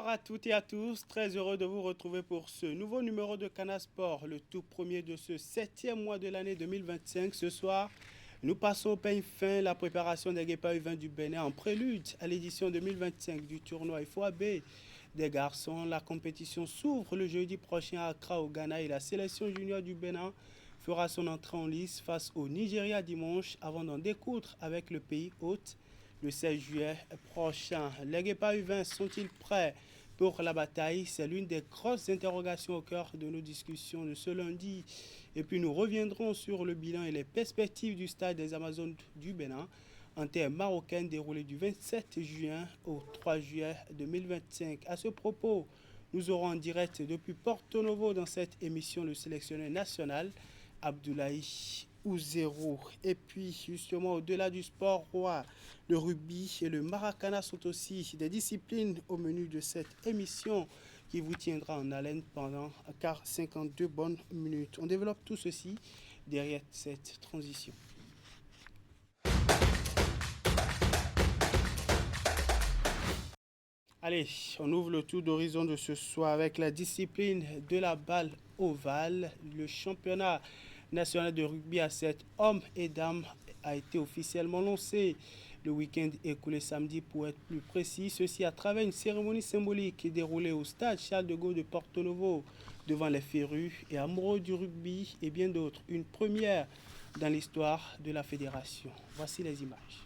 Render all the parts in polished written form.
Bonsoir à toutes et à tous, très heureux de vous retrouver pour ce nouveau numéro de Canal Sport, le tout premier de ce 7e mois de l'année 2025. Ce soir, nous passons au peigne fin la préparation des Guépards U20 du Bénin en prélude à l'édition 2025 du tournoi FOAB des garçons. La compétition s'ouvre le jeudi prochain à Accra au Ghana et la sélection junior du Bénin fera son entrée en lice face au Nigeria dimanche avant d'en découdre avec le pays hôte le 16 juillet prochain. Les Guépards U20 sont-ils prêts pour la bataille? C'est l'une des grosses interrogations au cœur de nos discussions de ce lundi. Et puis nous reviendrons sur le bilan et les perspectives du stade des Amazones du Bénin en terre marocaine déroulé du 27 juin au 3 juillet 2025. À ce propos, nous aurons en direct depuis Porto Novo dans cette émission le sélectionneur national Abdoulaye Ouzérou. Et puis justement au-delà du sport roi, le rugby et le maracana sont aussi des disciplines au menu de cette émission qui vous tiendra en haleine pendant 52 bonnes minutes. On développe tout ceci derrière cette transition. Allez, on ouvre le tour d'horizon de ce soir avec la discipline de la balle ovale. Le championnat national de rugby à 7 hommes et dames a été officiellement lancé le week-end écoulé samedi pour être plus précis. Ceci à travers une cérémonie symbolique déroulée au stade Charles de Gaulle de Porto Novo devant les férus et amoureux du rugby et bien d'autres. Une première dans l'histoire de la fédération. Voici les images.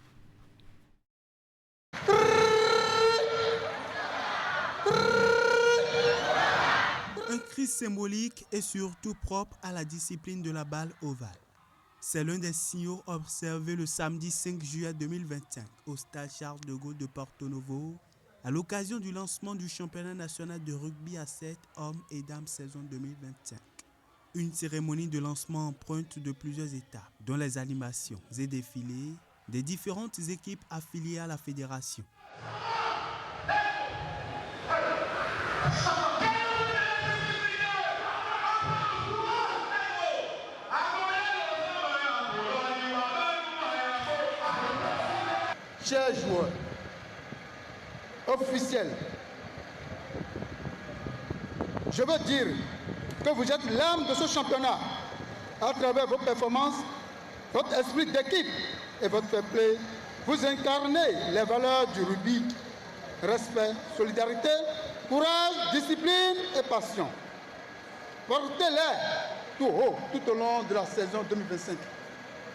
Un cri symbolique et surtout propre à la discipline de la balle ovale. C'est l'un des signaux observés le samedi 5 juillet 2025 au stade Charles de Gaulle de Porto Novo à l'occasion du lancement du championnat national de rugby à 7 hommes et dames saison 2025. Une cérémonie de lancement empreinte de plusieurs étapes, dont les animations et défilés des différentes équipes affiliées à la fédération. Chers joueurs, officiels, je veux dire que vous êtes l'âme de ce championnat à travers vos performances, votre esprit d'équipe et votre fair play. Vous incarnez les valeurs du rugby, respect, solidarité, courage, discipline et passion. Portez-les tout haut tout au long de la saison 2025.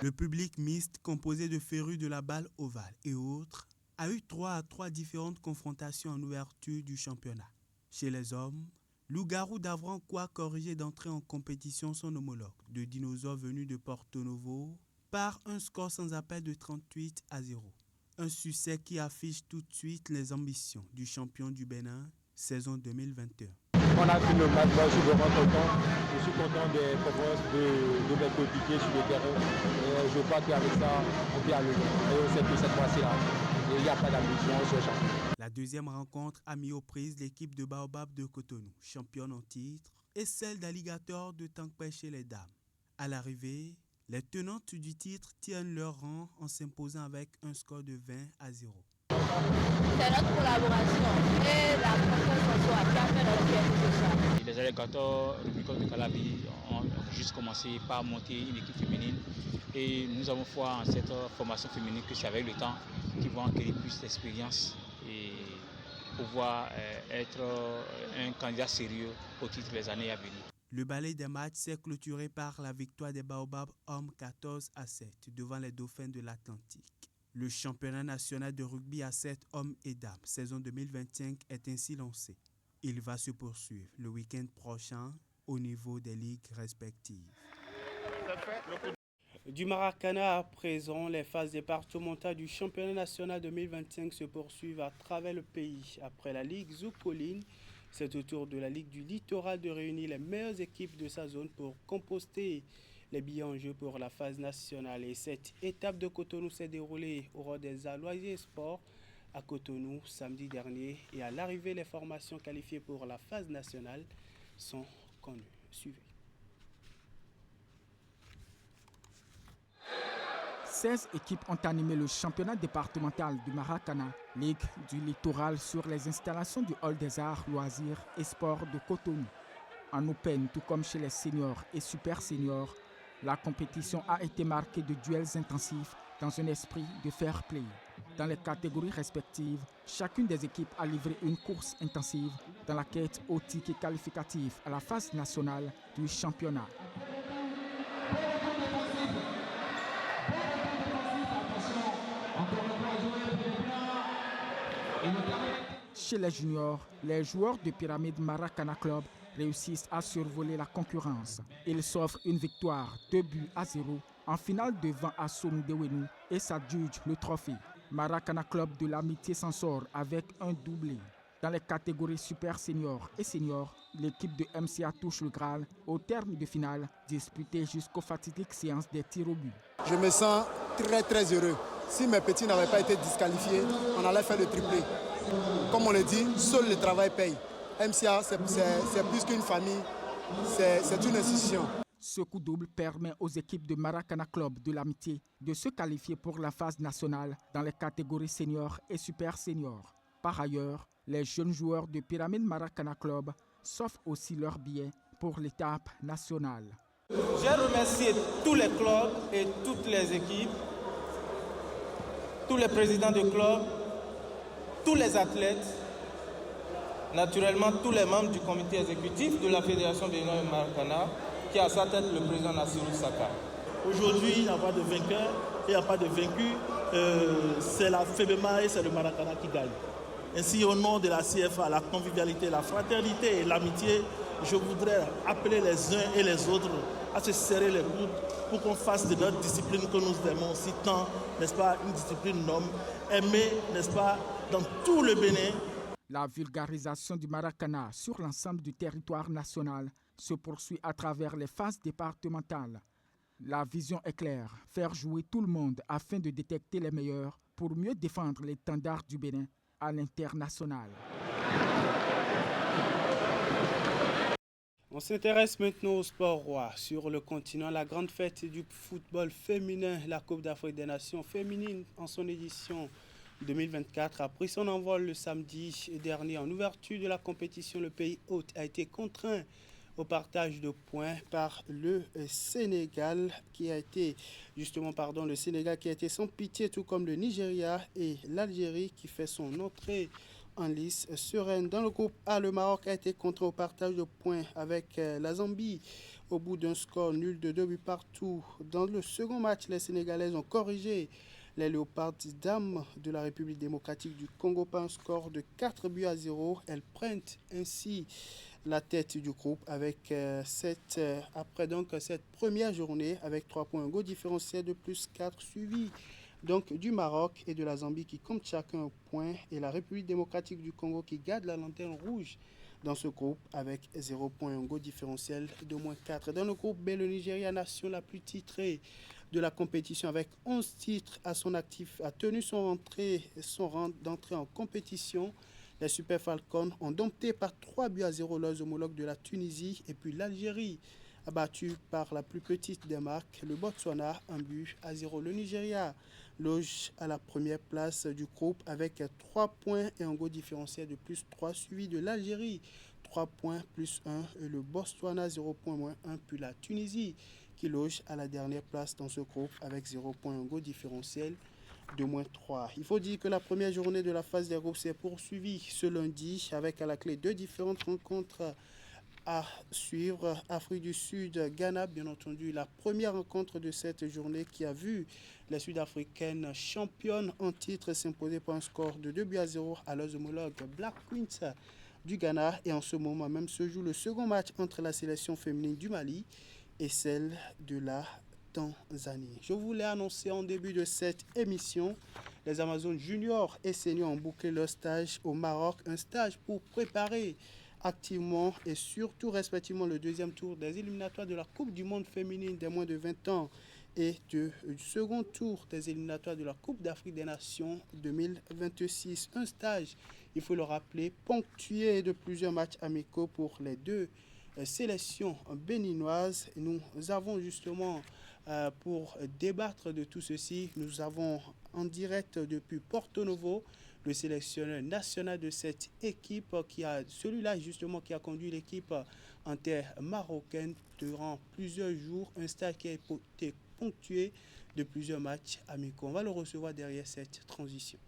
Le public mixte composé de férus de la balle ovale et autres a eu 3 à 3 différentes confrontations en ouverture du championnat. Chez les hommes, Loup-Garou d'Avrancois corrigé d'entrer en compétition son homologue de Dinosaure venu de Porto Novo par un score sans appel de 38 à 0. Un succès qui affiche tout de suite les ambitions du champion du Bénin, saison 2021. On a fait le match, moi je suis vraiment content. Je suis content des performances de mes coéquipiers sur le terrain. Et je crois qu'avec ça, on peut aller loin. Et on sait que cette fois-ci-là, il n'y a pas d'ambition sur le champion. La deuxième rencontre a mis aux prises l'équipe de Baobab de Cotonou, championne en titre, et celle d'Alligator de Tankpay chez les dames. À l'arrivée, les tenantes du titre tiennent leur rang en s'imposant avec un score de 20 à 0. C'est notre collaboration et la confiance en soi qui a fait notre fierté. Les Alligators Rugby de Calabi ont juste commencé par monter une équipe féminine et nous avons foi en cette formation féminine que c'est avec le temps qu'ils vont acquérir plus d'expérience et pouvoir être un candidat sérieux au titre des années à venir. Le ballet des matchs s'est clôturé par la victoire des Baobabs hommes 14 à 7 devant les Dauphins de l'Atlantique. Le championnat national de rugby à 7 hommes et dames saison 2025 est ainsi lancé. Il va se poursuivre le week-end prochain au niveau des ligues respectives. Du Maracana à présent, les phases départementales du championnat national 2025 se poursuivent à travers le pays. Après la Ligue Zoukoline, c'est au tour de la Ligue du Littoral de réunir les meilleures équipes de sa zone pour composter les billets en jeu pour la phase nationale. Et cette étape de Cotonou s'est déroulée au rang des Loisirs et Sports à Cotonou samedi dernier. Et à l'arrivée, les formations qualifiées pour la phase nationale sont connues. Suivez. 16 équipes ont animé le championnat départemental du Maracana, Ligue du littoral sur les installations du Hall des Arts, Loisirs et Sports de Cotonou. En Open, tout comme chez les seniors et super seniors, la compétition a été marquée de duels intensifs dans un esprit de fair play. Dans les catégories respectives, chacune des équipes a livré une course intensive dans la quête au ticket qualificatif à la phase nationale du championnat. Chez les juniors, les joueurs de Pyramide Maracana Club réussissent à survoler la concurrence. Ils s'offrent une victoire 2-0 en finale devant Assoum Dewenu et s'adjugent le trophée. Maracana Club de l'Amitié s'en sort avec un doublé. Dans les catégories super seniors et seniors, l'équipe de MCA touche le Graal au terme de finale disputée jusqu'aux fatidiques séances des tirs au but. Je me sens très heureux. Si mes petits n'avaient pas été disqualifiés, on allait faire le triplé. Comme on le dit, seul le travail paye. MCA, c'est plus qu'une famille, c'est une institution. Ce coup double permet aux équipes de Maracana Club de l'Amitié de se qualifier pour la phase nationale dans les catégories seniors et super seniors. Par ailleurs, les jeunes joueurs de Pyramide Maracana Club s'offrent aussi leur billet pour l'étape nationale. J'ai remercié tous les clubs et toutes les équipes, tous les présidents de clubs, tous les athlètes, naturellement tous les membres du comité exécutif de la Fédération béninoise Maracana, qui a à sa tête le président Nassirou Saka. Aujourd'hui, il n'y a pas de vainqueur, il n'y a pas de vaincu. C'est la FEBEMA et c'est le Maracana qui gagne. Ainsi, au nom de la CFA, la convivialité, la fraternité et l'amitié, je voudrais appeler les uns et les autres à se serrer les coudes pour qu'on fasse de notre discipline que nous aimons si tant, n'est-ce pas, une discipline noble, aimée, n'est-ce pas, dans tout le Bénin. La vulgarisation du Maracana sur l'ensemble du territoire national se poursuit à travers les phases départementales. La vision est claire, faire jouer tout le monde afin de détecter les meilleurs pour mieux défendre les standards du Bénin à l'international. On s'intéresse maintenant au sport roi. Sur le continent, la grande fête du football féminin, la Coupe d'Afrique des Nations féminines en son édition 2024 a pris son envol le samedi dernier. En ouverture de la compétition, le pays hôte a été contraint au partage de points par le Sénégal qui a été sans pitié, tout comme le Nigeria et l'Algérie qui fait son entrée en lice sereine. Dans le groupe A, le Maroc a été contraint au partage de points avec la Zambie au bout d'un score nul de 2 buts partout. Dans le second match, les Sénégalaises ont corrigé les Léopards dames de la République démocratique du Congo par un score de 4-0. Elles prennent ainsi la tête du groupe avec après cette première journée avec 3 points, un goal différentiel de plus 4 suivi donc du Maroc et de la Zambie qui comptent chacun un point et la République démocratique du Congo qui garde la lanterne rouge dans ce groupe avec 0 points, un goal différentiel de moins 4. Dans le groupe B, le Nigeria, nation la plus titrée de la compétition avec 11 titres à son actif, a tenu son rang d'entrée en compétition. Les Super Falcons ont dompté par 3-0 leurs homologues de la Tunisie et puis l'Algérie a battu par la plus petite des marques le Botswana 1-0. Le Nigeria loge à la première place du groupe avec 3 points et un goal différentiel de plus 3 suivi de l'Algérie 3 points plus 1 et le Botswana 0 points moins 1 puis la Tunisie qui loge à la dernière place dans ce groupe avec 0 points, un goal différentiel de moins 3. Il faut dire que la première journée de la phase des groupes s'est poursuivie ce lundi avec à la clé 2 différentes rencontres à suivre. Afrique du Sud, Ghana, bien entendu, la première rencontre de cette journée qui a vu les Sud-Africaines championnes en titre s'imposer par un score de 2-0 à leurs homologues Black Queens du Ghana. Et en ce moment même se joue le second match entre la sélection féminine du Mali et celle de la Tanzanie. Je vous l'ai annoncé en début de cette émission, les Amazones juniors et seniors ont bouclé leur stage au Maroc, un stage pour préparer activement et surtout respectivement le deuxième tour des éliminatoires de la Coupe du monde féminine des moins de 20 ans et du second tour des éliminatoires de la Coupe d'Afrique des Nations 2026. Un stage, il faut le rappeler, ponctué de plusieurs matchs amicaux pour les deux sélections béninoises. Nous avons justement Pour débattre de tout ceci, nous avons en direct depuis Porto Novo le sélectionneur national de cette équipe, celui-là justement qui a conduit l'équipe en terre marocaine durant plusieurs jours, un stade qui a été ponctué de plusieurs matchs amicaux. On va le recevoir derrière cette transition.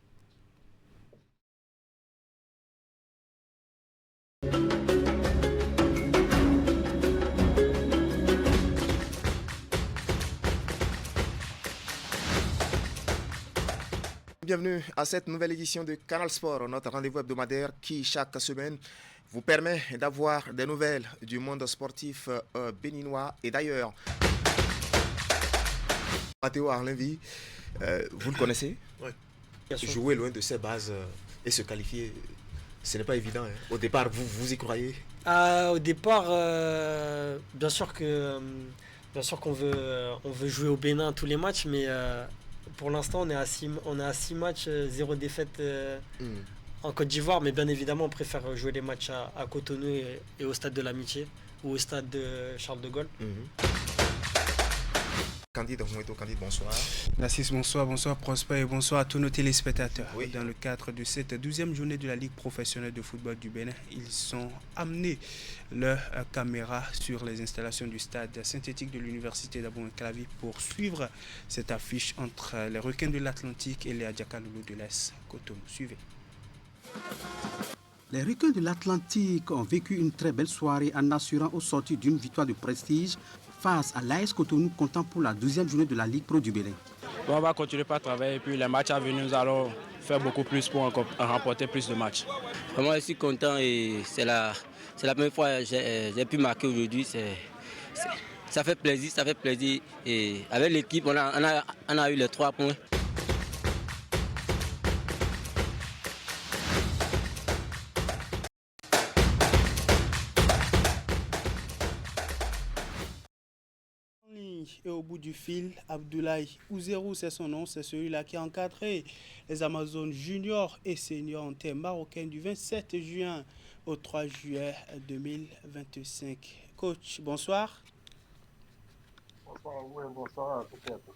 Bienvenue à cette nouvelle édition de Canal Sport, notre rendez-vous hebdomadaire qui, chaque semaine, vous permet d'avoir des nouvelles du monde sportif béninois et d'ailleurs. Matteo Arlenvi, vous le connaissez? Oui. Jouer loin de ses bases et se qualifier, ce n'est pas évident. Hein. Au départ, vous y croyez? Au départ, bien sûr qu'on veut jouer au Bénin tous les matchs, mais pour l'instant, on est à 6 matchs, 0 défaite en Côte d'Ivoire, mais bien évidemment, on préfère jouer les matchs à Cotonou et au Stade de l'Amitié ou au Stade de Charles de Gaulle. Candide bonsoir. Narcisse, bonsoir, bonsoir Prosper et bonsoir à tous nos téléspectateurs. Oui. Dans le cadre de cette 12e journée de la Ligue professionnelle de football du Bénin, ils sont amenés leurs caméras sur les installations du stade synthétique de l'université d'Abou-Clavi pour suivre cette affiche entre les Requins de l'Atlantique et les Adjaka-Loulou de l'Est Cotonou. Suivez. Les Requins de l'Atlantique ont vécu une très belle soirée en assurant au sortir d'une victoire de prestige face à l'AS Cotonou, comptant pour la 12e journée de la Ligue Pro du Bénin. Bon, on va continuer par travailler et puis les matchs à venir, nous allons faire beaucoup plus pour remporter plus de matchs. Vraiment, je suis content et c'est la première fois que j'ai pu marquer aujourd'hui. Ça fait plaisir et avec l'équipe, on a eu les 3 points. Et au bout du fil, Abdoulaye Ouzerou, c'est son nom, c'est celui-là qui a encadré les Amazones juniors et seniors en terre marocaine du 27 juin au 3 juillet 2025. Coach, bonsoir. Bonsoir à vous et bonsoir à toutes et à tous.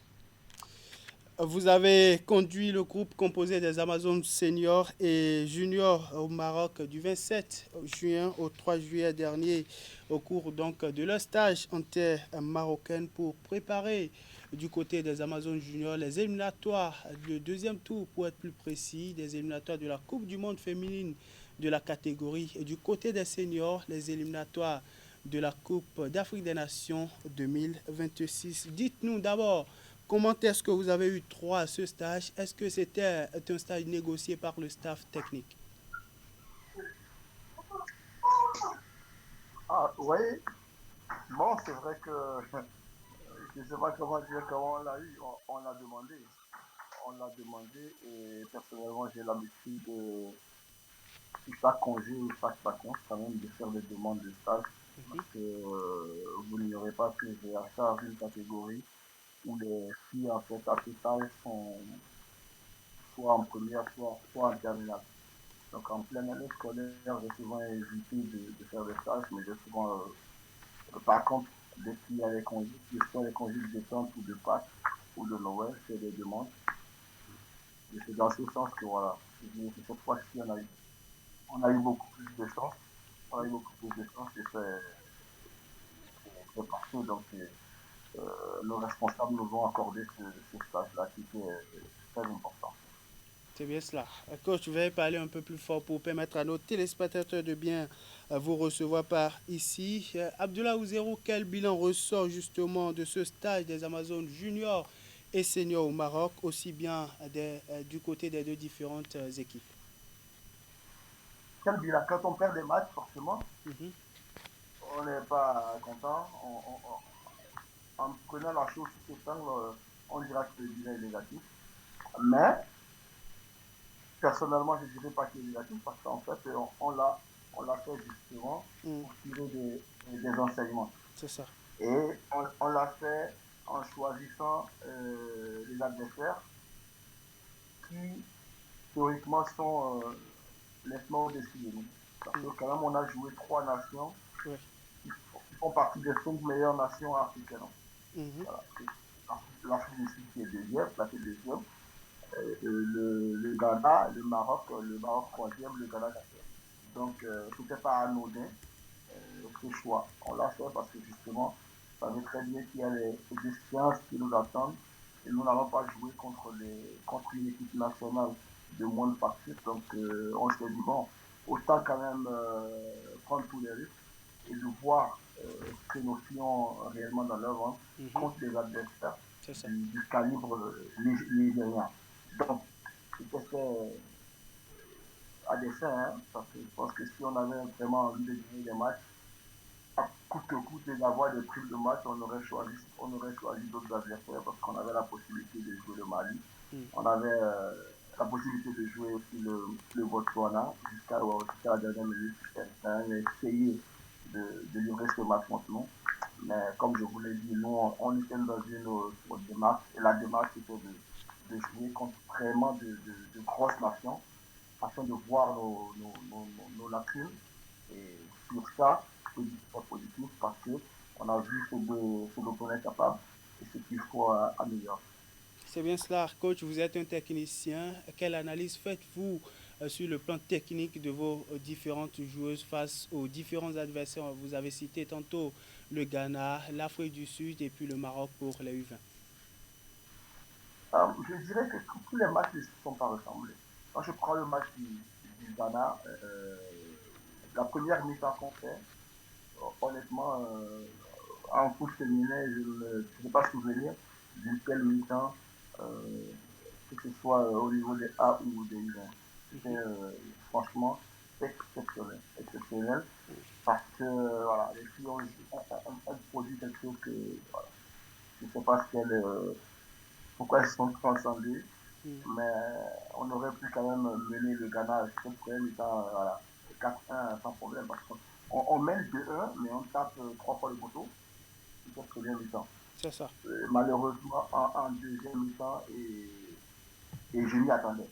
Vous avez conduit le groupe composé des Amazones seniors et juniors au Maroc du 27 juin au 3 juillet dernier au cours donc de leur stage en terre marocaine pour préparer du côté des Amazones juniors les éliminatoires, le deuxième tour pour être plus précis, des éliminatoires de la Coupe du monde féminine de la catégorie et du côté des seniors, les éliminatoires de la Coupe d'Afrique des Nations 2026. Dites-nous d'abord, comment est-ce que vous avez eu droit à ce stage? Est-ce que c'était un stage négocié par le staff technique? Ah oui, bon c'est vrai que je ne sais pas comment dire comment on l'a eu, on l'a demandé. On l'a demandé et personnellement j'ai l'habitude de chaque congé ou chaque vacances quand même de faire des demandes de stage. Parce que vous n'ignorez pas que j'ai à charge une catégorie où les filles en fait à ce stage sont soit en première, soit en terminale. Donc en pleine année scolaire, j'ai souvent évité de faire des stages, mais j'ai souvent, par contre, dès qu'il y a les congés, que ce soit les congés de détente ou de Pâques ou de Noël, c'est des demandes. Et c'est dans ce sens que voilà, cette fois-ci on a eu beaucoup plus de chance. On a eu beaucoup plus de chance et c'est partout. Donc nos responsables nous ont accordé ce stage-là qui est très important. C'est bien cela. Coach, je vais parler un peu plus fort pour permettre à nos téléspectateurs de bien vous recevoir par ici. Abdoulaye Ouzerou, quel bilan ressort justement de ce stage des Amazones juniors et seniors au Maroc, aussi bien du côté des deux différentes équipes? Quel bilan? Quand on perd des matchs, forcément, on n'est pas content. En prenant la chose sous ses épingle, on dira que le bilan est négatif. Mais personnellement, je ne dirais pas qu'il est négatif parce qu'en fait, on l'a fait justement pour tirer des enseignements. C'est ça. Et on l'a fait en choisissant les adversaires qui, théoriquement, sont nettement au-dessus de nous. Parce que quand même, on a joué 3 nations qui font partie des 5 meilleures nations africaines. Voilà. l'Afrique du Sud qui est deuxième, placé deuxième. Le Ghana, le Maroc troisième, le Ghana quatrième. Donc, ce n'était pas anodin ce choix. On l'a fait parce que justement, ça veut très bien qu'il y a des échéances qui nous attendent et nous n'allons pas jouer contre une équipe nationale de moins de parties. Donc, on s'est dit, bon, autant quand même prendre tous les risques et de voir ce que nos filles ont réellement dans leur ventre contre les adversaires du calibre nigérien. Donc, c'était fait à dessein, hein, parce que je pense que si on avait vraiment envie de gagner des matchs, à coûte que coûte et d'avoir des primes de match, on aurait choisi d'autres adversaires parce qu'on avait la possibilité de jouer le Mali, on avait la possibilité de jouer aussi le Botswana jusqu'à la dernière minute. On a essayé de livrer ce match contre nous. Mais comme je vous l'ai dit, nous, on était dans une démarche, et la démarche était de jouer contre vraiment de grosses nations afin de voir nos lacunes. Et sur ça, je peux dire que c'est positif parce qu'on a vu ce dont on est capable et ce qu'il faut améliorer. C'est bien cela, coach. Vous êtes un technicien. Quelle analyse faites-vous sur le plan technique de vos différentes joueuses face aux différents adversaires? Vous avez cité tantôt le Ghana, l'Afrique du Sud et puis le Maroc pour les U20. Je dirais que tous les matchs ne se sont pas ressemblés. Quand je prends le match du Ghana, la première mi-temps qu'on fait, honnêtement, en foot féminin, je ne peux pas souvenir d'une telle mi-temps, que ce soit au niveau des A ou des U20. C'était franchement exceptionnel, parce que voilà, les filles ont produit quelque chose que voilà, je ne sais pas pourquoi elles sont transcendées, mais on aurait pu quand même mener le Ghana à cette première mi-temps, voilà, 4-1 sans problème, parce qu'on mène 2-1, mais on tape 3 fois le poteau, c'est cette première mi-temps. C'est ça. Malheureusement, en deuxième mi-temps, et je m'y attendais.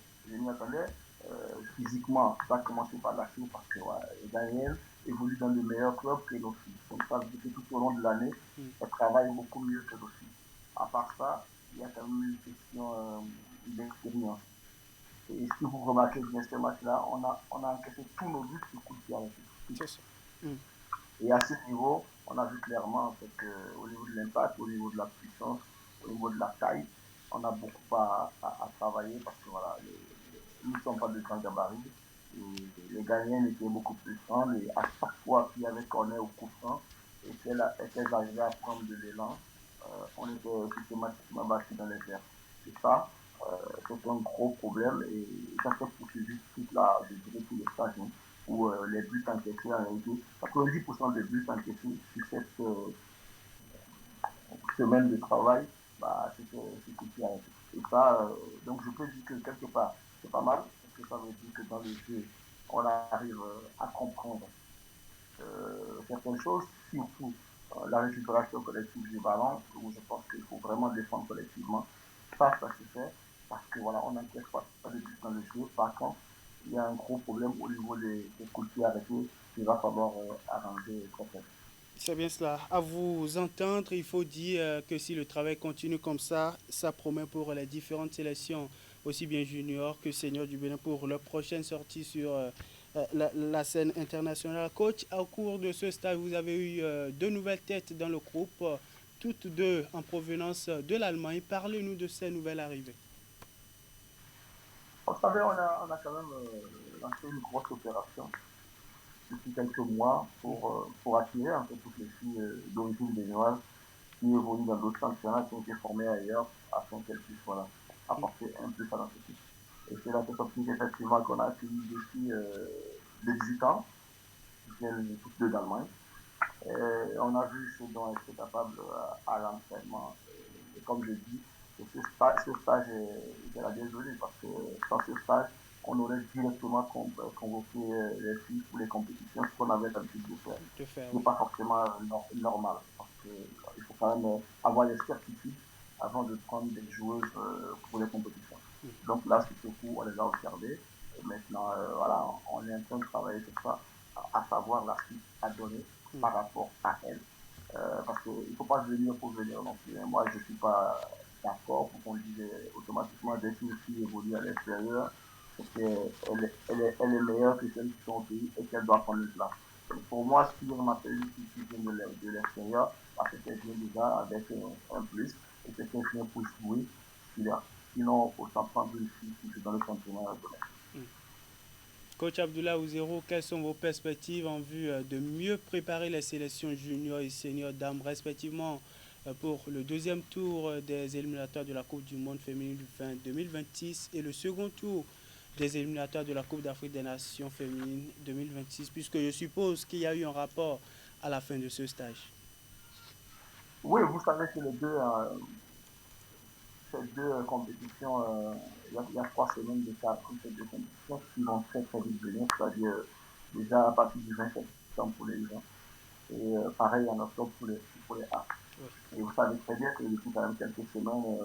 Physiquement, ça a commencé par lâcher parce que les Ghanéennes évoluent dans de meilleurs clubs que nos filles. Donc ça veut dire que tout au long de l'année, elles travaillent beaucoup mieux que nos filles. À part ça, il y a quand même une question d'expérience. Et si vous remarquez bien ce match-là, on a encaissé tous nos buts sur coup de pied arrêté. Et à ce niveau, on a vu clairement en fait, qu'au niveau de l'impact, au niveau de la puissance, au niveau de la taille, on a beaucoup à travailler parce que voilà, nous ne sommes pas de grands gabarits. Les Ghanéens étaient beaucoup plus grandes et à chaque fois qu'il y avait corner au coup franc et qu'elles arrivaient à prendre de l'élan, on était systématiquement battus dans les airs. Et ça, c'est un gros problème et ça fait poursuivre tout le stage où les buts encaissés en réalité, 90% des buts encaissés sur cette semaine de travail, c'était coup de pied arrêté. Et ça, donc je peux dire que quelque part, c'est pas mal, parce que ça veut dire que dans le jeu, on arrive à comprendre certaines choses, surtout la récupération collective du ballon, où je pense qu'il faut vraiment défendre collectivement. Ça se fait, parce que voilà, on n'encaisse pas de but dans le jeu. Par contre, il y a un gros problème au niveau des coups de pied arrêtés qu'il va falloir arranger très vite. C'est bien cela. À vous entendre, il faut dire que si le travail continue comme ça, ça promet pour les différentes sélections, aussi bien juniors que seniors du Bénin, pour leur prochaine sortie sur la scène internationale. Coach, au cours de ce stage, vous avez eu 2 nouvelles têtes dans le groupe, toutes 2 en provenance de l'Allemagne. Parlez-nous de ces nouvelles arrivées. Vous savez, on a quand même lancé une grosse opération depuis quelques mois pour attirer en fait toutes les filles d'origine béninoise qui évoluent dans d'autres championnats, qui ont été formées ailleurs, afin qu'elles puissent apporter un plus à notre équipe. Et c'est dans cette optique effectivement qu'on a accueilli des filles de 18 ans, qui viennent toutes 2 d'Allemagne. Et on a vu ce dont elles étaient capables à l'entraînement. Et comme je dis, ce stage est la bienvenue parce que sans ce stage, on aurait directement convoqué les filles pour les compétitions, ce qu'on avait l'habitude de faire. Ce n'est pas forcément normal, parce qu'il faut quand même avoir les certitudes avant de prendre des joueuses pour les compétitions. Donc là, c'est coup, on les a observées. Et maintenant, voilà, on est en train de travailler sur ça, à savoir la suite à donner par rapport à elles. parce qu'il ne faut pas venir pour venir non plus. Moi, je ne suis pas d'accord pour qu'on dise automatiquement dès qu'une fille évolue à l'extérieur, elle est meilleure que celle qui sont au pays et qu'elle doit prendre une place. Pour moi, si on m'appelle une fille qui vient de l'extérieur, c'est qu'elle vient déjà avec un plus et c'est qu'elle vient pour jouer. Sinon, il faut s'en prendre une fille qui est dans le championnat domestique. Coach Abdoulaye Ouzero, quelles sont vos perspectives en vue de mieux préparer les sélections juniors et seniors dames, respectivement pour le deuxième tour des éliminatoires de la Coupe du Monde féminine 2026 et le second tour des éliminatoires de la Coupe d'Afrique des Nations féminines 2026, puisque je suppose qu'il y a eu un rapport à la fin de ce stage? Oui, vous savez que ces deux compétitions, il y a 3 semaines d'écart entre ces deux compétitions qui vont très très vite venir, c'est-à-dire déjà à partir du 20 septembre pour les gens et pareil en octobre pour les A. Et vous savez très bien que depuis quand même quelques semaines,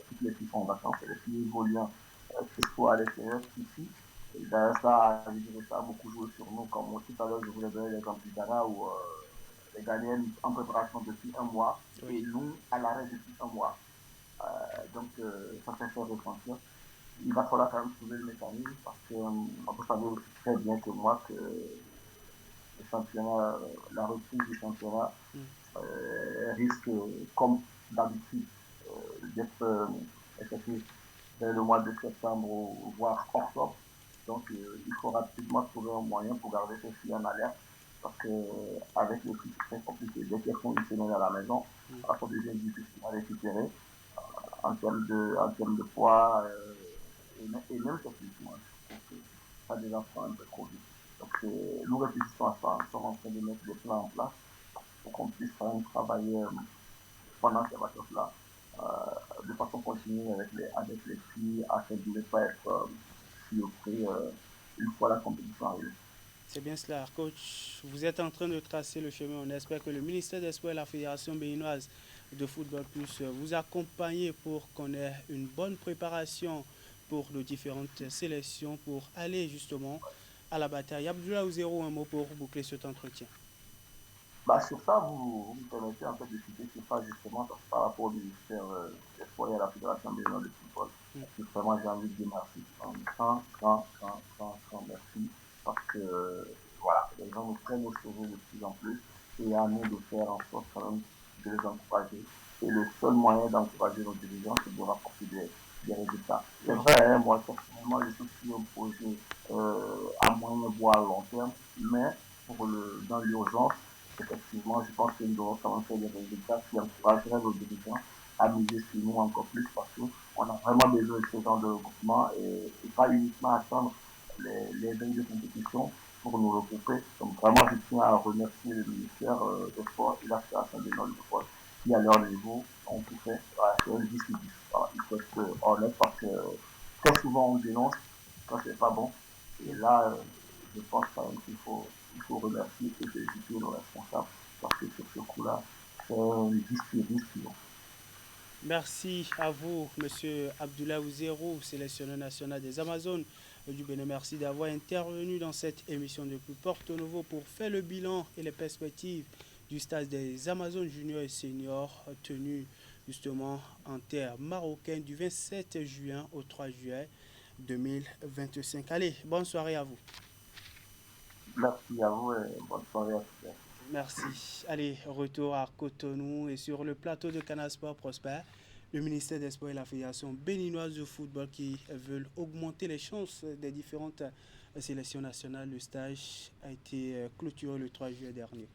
toutes les filles sont en vacances et les filles évoluent que ce soit à l'extérieur qu'ici. Et d'ailleurs, ça a beaucoup joué sur nous. Comme tout à l'heure, je voulais donner l'exemple du Ghana où les Ghanéennes en préparation depuis un mois et nous à l'arrêt depuis un mois. Donc, ça s'est fait ressentir. Il va falloir quand même trouver le mécanisme parce que vous savez aussi très bien que moi que le championnat, la reprise du championnat risque, comme d'habitude, d'être effectif dès le mois de septembre voire octobre. Donc, il faut rapidement trouver un moyen pour garder ces filles en alerte parce qu'avec les filles, c'est très compliqué. Dès qu'elles font une semaine à la maison, ça devient difficile à récupérer en termes de poids et même physiquement. Donc, ça déjà prend un peu trop vite. Donc, nous réfléchissons à ça. Nous sommes en train de mettre des plans en place pour qu'on puisse quand même travailler pendant ces vacances-là de façon continue avec les filles afin de ne pas être surpris une fois la compétition arrivée. C'est bien cela, coach. Vous êtes en train de tracer le chemin. On espère que le ministère des Sports et la Fédération béninoise de football puisse vous accompagner pour qu'on ait une bonne préparation pour nos différentes sélections pour aller justement à la bataille. Abdoulaye Ouzero, un mot pour boucler cet entretien. Sur ça, vous me permettez en fait de citer sur ça justement par rapport au ministère des Sports et à la Fédération béninoise de football. Vraiment, j'ai envie de dire merci. Un grand merci. Parce que voilà, les gens nous prennent au sérieux de plus en plus et à nous de faire en sorte quand même de les encourager. Et le seul moyen d'encourager nos dirigeants, c'est de rapporter des résultats. C'est vrai, moi personnellement, je suis un projet à moyen voire à long terme, mais dans l'urgence, effectivement, je pense que nous devons quand même faire des résultats qui encourageraient nos dirigeants à miser sur nous encore plus parce qu'on a vraiment besoin de ce genre de regroupement et pas uniquement attendre les veilles de compétition pour nous regrouper. Donc vraiment, je tiens à remercier le ministère des Sports et la Fédération des Nord de football qui, à leur niveau, ont tout fait. Voilà, c'est un 10 sur 10. Voilà, il faut être honnête parce que très souvent on dénonce quand c'est pas bon. Et là, je pense quand même qu'il faut remercier et féliciter nos responsables parce que sur ce coup-là, c'est un 10 sur 10 qui vont. Merci à vous, M. Abdoulaye Ouzero, sélectionneur national des Amazones du Bénin. Merci d'avoir intervenu dans cette émission depuis Porto Novo pour faire le bilan et les perspectives du stage des Amazones juniors et seniors tenu justement en terre marocaine du 27 juin au 3 juillet 2025. Allez, bonne soirée à vous. Merci à vous et bonne soirée à tous. Merci. Allez, retour à Cotonou et sur le plateau de Canal Sport Prosper, le ministère des Sports et la Fédération béninoise de football qui veulent augmenter les chances des différentes sélections nationales. Le stage a été clôturé le 3 juillet dernier.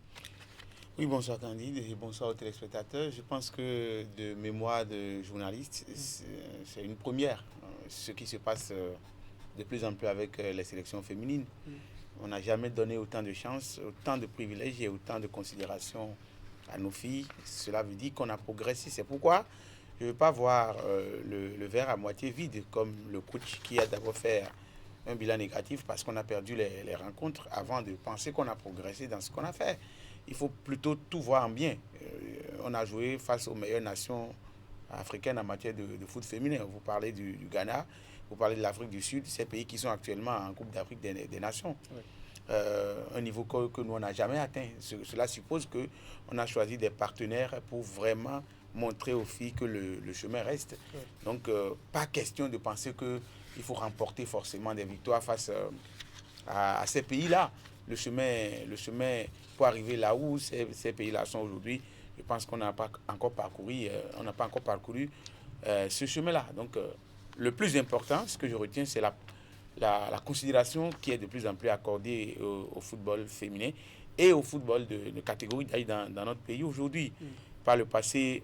Oui, bonsoir Candide et bonsoir aux téléspectateurs. Je pense que de mémoire de journaliste, c'est une première, ce qui se passe de plus en plus avec les sélections féminines. On n'a jamais donné autant de chances, autant de privilèges et autant de considération à nos filles. Cela veut dire qu'on a progressé. C'est pourquoi je ne veux pas voir le verre à moitié vide, comme le coach qui a d'abord fait un bilan négatif parce qu'on a perdu les rencontres avant de penser qu'on a progressé dans ce qu'on a fait. Il faut plutôt tout voir en bien. On a joué face aux meilleures nations africaines en matière de foot féminin. Vous parlez du Ghana, vous parlez de l'Afrique du Sud, ces pays qui sont actuellement en Coupe d'Afrique des Nations. Oui. un niveau que nous, on n'a jamais atteint. Cela suppose qu'on a choisi des partenaires pour vraiment montrer aux filles que le chemin reste. Donc, pas question de penser qu'il faut remporter forcément des victoires face à ces pays-là. Le chemin pour arriver là où ces pays-là sont aujourd'hui, je pense qu'on n'a pas encore parcouru, ce chemin-là. Donc, le plus important, ce que je retiens, c'est la considération qui est de plus en plus accordée au football féminin et au football de catégorie dans notre pays aujourd'hui. Par le passé,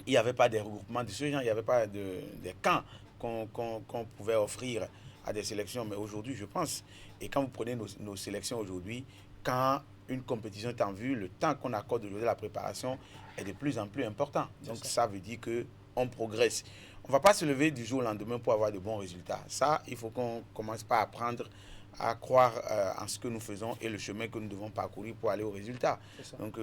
il n'y avait pas de regroupement de ce genre, il n'y avait pas de camps qu'on pouvait offrir à des sélections. Mais aujourd'hui, je pense, et quand vous prenez nos sélections aujourd'hui, quand une compétition est en vue, le temps qu'on accorde aujourd'hui à la préparation est de plus en plus important. Donc ça veut dire qu'on progresse. On ne va pas se lever du jour au lendemain pour avoir de bons résultats. Ça, il faut qu'on commence par apprendre à croire en ce que nous faisons et le chemin que nous devons parcourir pour aller au résultat. Donc,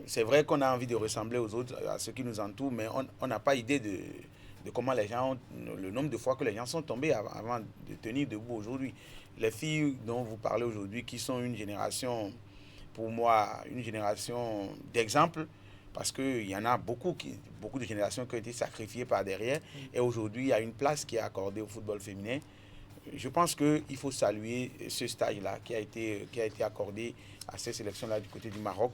c'est vrai qu'on a envie de ressembler aux autres, à ceux qui nous entourent, mais on n'a pas idée de comment les gens, le nombre de fois que les gens sont tombés avant de tenir debout aujourd'hui. Les filles dont vous parlez aujourd'hui, qui sont une génération, pour moi, une génération d'exemples, parce qu'il y en a beaucoup de générations qui ont été sacrifiées par derrière, et aujourd'hui, il y a une place qui est accordée au football féminin. Je pense qu'il faut saluer ce stage-là qui a été accordé à ces sélections-là du côté du Maroc,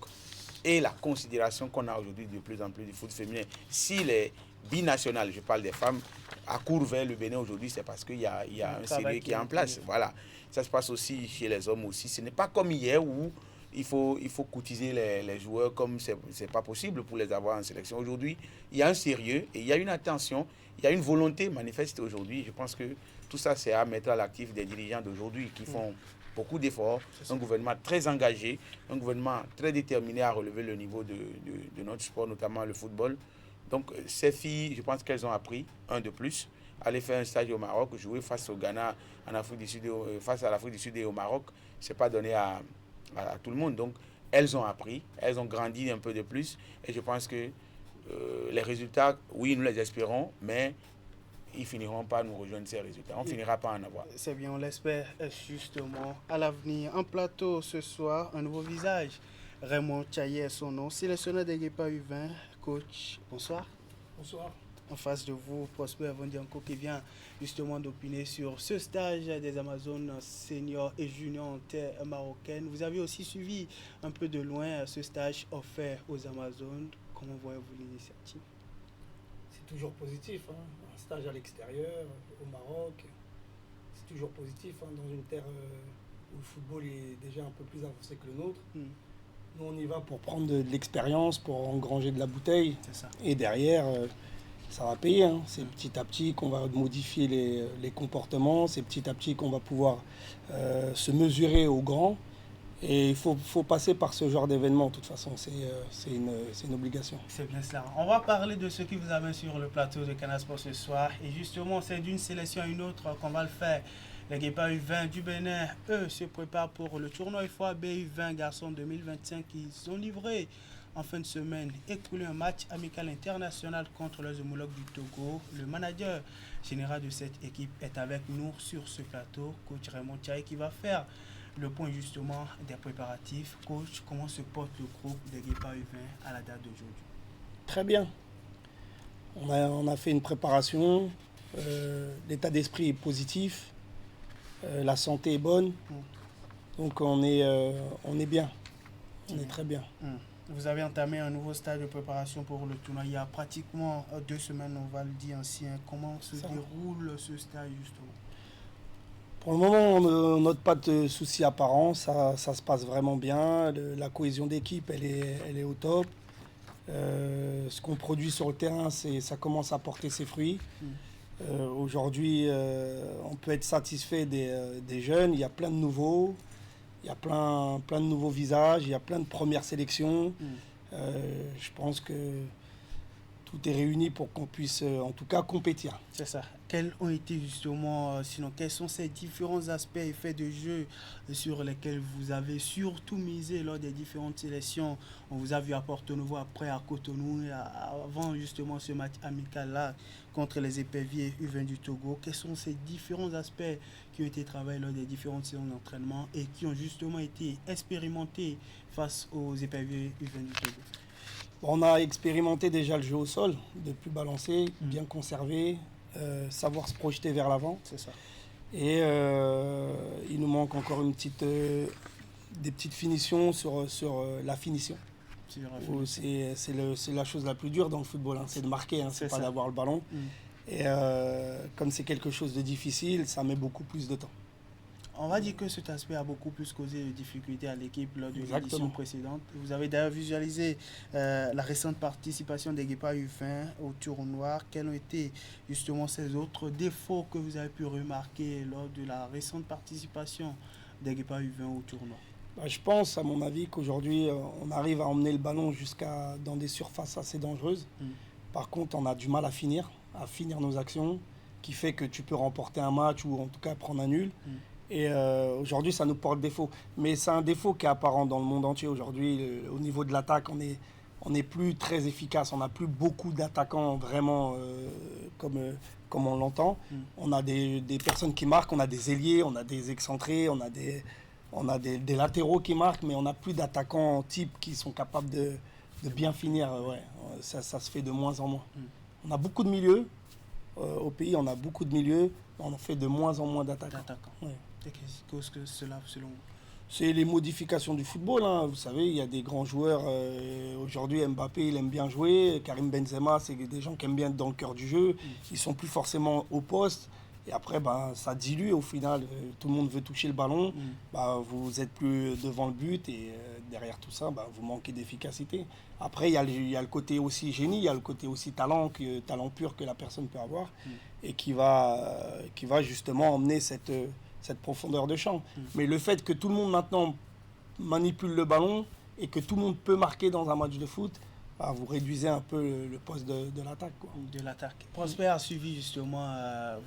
et la considération qu'on a aujourd'hui de plus en plus du foot féminin. Si les binationales, je parle des femmes, accourent vers le Bénin aujourd'hui, c'est parce qu'il y a un sérieux qui est en place. Voilà. Ça se passe aussi chez les hommes aussi. Ce n'est pas comme hier où il faut courtiser les joueurs comme c'est pas possible pour les avoir en sélection. Aujourd'hui, il y a un sérieux et il y a une attention, il y a une volonté manifeste aujourd'hui. Je pense que tout ça, c'est à mettre à l'actif des dirigeants d'aujourd'hui qui font beaucoup d'efforts, un gouvernement très engagé, un gouvernement très déterminé à relever le niveau de notre sport, notamment le football. Donc ces filles, je pense qu'elles ont appris, un de plus, aller faire un stage au Maroc, jouer face au Ghana, en Afrique du Sud, face à l'Afrique du Sud et au Maroc, c'est pas donné à tout le monde. Donc elles ont appris, elles ont grandi un peu de plus, et je pense que les résultats, oui, nous les espérons, mais ils finiront par nous rejoindre ces résultats. On finira par en avoir. C'est bien, on l'espère justement. À l'avenir, en plateau ce soir, un nouveau visage. Raymond Tchaye est son nom, sélectionneur des Guépards U20. Coach, bonsoir. Bonsoir. En face de vous, Prosper Vondianko qui vient justement d'opiner sur ce stage des Amazones seniors et juniors en terre marocaine. Vous avez aussi suivi un peu de loin ce stage offert aux Amazones. Comment voyez-vous l'initiative? C'est toujours positif, hein. Un stage à l'extérieur, au Maroc, c'est toujours positif, hein, dans une terre où le football est déjà un peu plus avancé que le nôtre. Nous, on y va pour prendre de l'expérience, pour engranger de la bouteille. C'est ça. Et derrière, ça va payer. Hein. C'est petit à petit qu'on va modifier les comportements. C'est petit à petit qu'on va pouvoir se mesurer aux grands. Et il faut passer par ce genre d'événement, de toute façon. C'est une obligation. C'est bien cela. On va parler de ce qui vous amène sur le plateau de Canal Sport ce soir. Et justement, c'est d'une sélection à une autre qu'on va le faire. Les Guépards U20 du Bénin, eux, se préparent pour le tournoi FOAB U20 Garçons 2025. Ils ont livré en fin de semaine écoulé un match amical international contre leurs homologues du Togo. Le manager général de cette équipe est avec nous sur ce plateau, coach Raymond Tchaye, qui va faire le point justement des préparatifs. Coach, comment se porte le groupe des Guépards U20 à la date d'aujourd'hui? Très bien. On a fait une préparation. L'état d'esprit est positif. La santé est bonne. Donc on est bien. On est très bien. Vous avez entamé un nouveau stage de préparation pour le tournoi il y a pratiquement 2 semaines, on va le dire ainsi. Comment se déroule ce stage justement? Pour le moment, on n'a pas de soucis apparents. Ça se passe vraiment bien. La cohésion d'équipe, elle est au top. Ce qu'on produit sur le terrain, ça commence à porter ses fruits. Aujourd'hui, on peut être satisfait des jeunes. Il y a plein de nouveaux. Il y a plein de nouveaux visages. Il y a plein de premières sélections. Je pense que tout est réuni pour qu'on puisse en tout cas compétir. C'est ça. Quels ont été justement, sinon, quels sont ces différents aspects et faits de jeu sur lesquels vous avez surtout misé lors des différentes sélections? On vous a vu à Porto Novo, après à Cotonou, avant justement ce match amical-là contre les éperviers U20 du Togo. Quels sont ces différents aspects qui ont été travaillés lors des différentes séances d'entraînement et qui ont justement été expérimentés face aux éperviers U20 du Togo? On a expérimenté déjà le jeu au sol, de plus balancer, bien conserver, savoir se projeter vers l'avant. C'est ça. Et il nous manque encore des petites finitions sur la finition. C'est la chose la plus dure dans le football, hein. C'est de marquer, hein, c'est pas d'avoir le ballon. Et comme c'est quelque chose de difficile, ça met beaucoup plus de temps. On va dire que cet aspect a beaucoup plus causé de difficultés à l'équipe lors de l'édition précédente. Vous avez d'ailleurs visualisé la récente participation des Guépards U20 au tournoi. Quels ont été justement ces autres défauts que vous avez pu remarquer lors de la récente participation des Guépards U20 au tournoi? Je pense, à mon avis, qu'aujourd'hui, on arrive à emmener le ballon dans des surfaces assez dangereuses. Par contre, on a du mal à finir nos actions, qui fait que tu peux remporter un match ou en tout cas prendre un nul. Et aujourd'hui, ça nous porte défaut. Mais c'est un défaut qui est apparent dans le monde entier aujourd'hui. Au niveau de l'attaque, on n'est plus très efficace. On n'a plus beaucoup d'attaquants vraiment comme on l'entend. On a des personnes qui marquent, on a des ailiers, on a des excentrés, on a des latéraux qui marquent, mais on n'a plus d'attaquants type qui sont capables de bien finir. Ouais. Ça se fait de moins en moins. On a beaucoup de milieux. Au pays, on a beaucoup de milieux. On en fait de moins en moins d'attaquants. Ouais. Qu'est-ce que cela, selon vous? C'est les modifications du football, hein. Vous savez, il y a des grands joueurs. Aujourd'hui, Mbappé, il aime bien jouer. Karim Benzema, c'est des gens qui aiment bien être dans le cœur du jeu. Ils ne sont plus forcément au poste. Et après, ça dilue au final. Tout le monde veut toucher le ballon. Vous n'êtes plus devant le but. Et derrière tout ça, vous manquez d'efficacité. Après, il y a le côté aussi génie, il y a le côté aussi talent pur que la personne peut avoir. Et qui va justement emmener cette profondeur de champ. Mais le fait que tout le monde maintenant manipule le ballon et que tout le monde peut marquer dans un match de foot, vous réduisez un peu le poste de l'attaque. De l'attaque. Prosper a suivi justement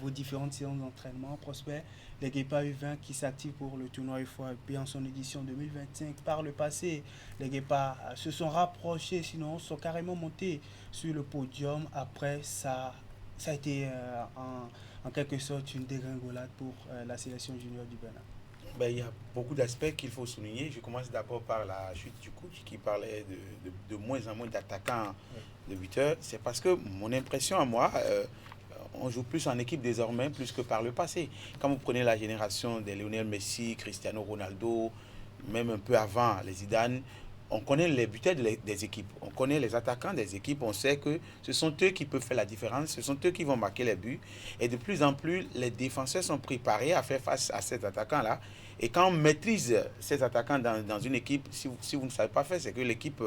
vos différentes séances d'entraînement. Prosper, les Guépards U20 qui s'activent pour le tournoi UFOAP en son édition 2025. Par le passé, les Guépards se sont rapprochés, sinon sont carrément montés sur le podium. Après, ça a été en quelque sorte une dégringolade pour la sélection junior du Bénin. Il y a beaucoup d'aspects qu'il faut souligner. Je commence d'abord par la chute du coach qui parlait de moins en moins d'attaquants de buteurs. C'est parce que mon impression à moi, on joue plus en équipe désormais, plus que par le passé. Quand vous prenez la génération des Lionel Messi, Cristiano Ronaldo, même un peu avant les Zidane, on connaît les buteurs des équipes, on connaît les attaquants des équipes, on sait que ce sont eux qui peuvent faire la différence, ce sont eux qui vont marquer les buts. Et de plus en plus, les défenseurs sont préparés à faire face à ces attaquants-là. Et quand on maîtrise ces attaquants dans une équipe, si vous ne savez pas faire, c'est que l'équipe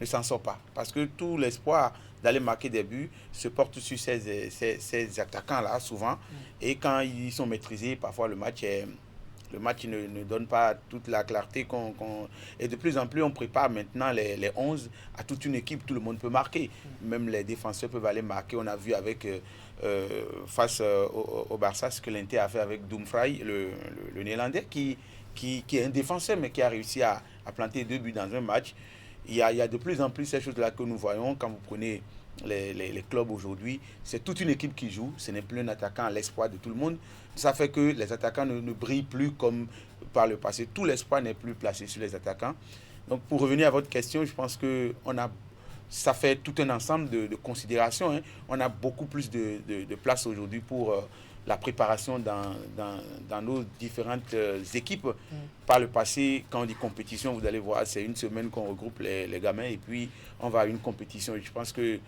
ne s'en sort pas. Parce que tout l'espoir d'aller marquer des buts se porte sur ces attaquants-là, souvent. Et quand ils sont maîtrisés, parfois le match ne donne pas toute la clarté Et de plus en plus, on prépare maintenant les 11 à toute une équipe. Tout le monde peut marquer. Même les défenseurs peuvent aller marquer. On a vu face au Barça ce que l'Inter a fait avec Dumfries, le Néerlandais, qui est un défenseur, mais qui a réussi à planter 2 buts dans un match. Il y a de plus en plus ces choses-là que nous voyons. Quand vous prenez les clubs aujourd'hui, c'est toute une équipe qui joue. Ce n'est plus un attaquant à l'espoir de tout le monde. Ça fait que les attaquants ne brillent plus comme par le passé. Tout l'espoir n'est plus placé sur les attaquants. Donc, pour revenir à votre question, je pense que ça fait tout un ensemble de considérations. Hein. On a beaucoup plus de place aujourd'hui pour la préparation dans nos différentes équipes. Par le passé, quand on dit compétition, vous allez voir, c'est une semaine qu'on regroupe les gamins et puis on va à une compétition. Et je pense que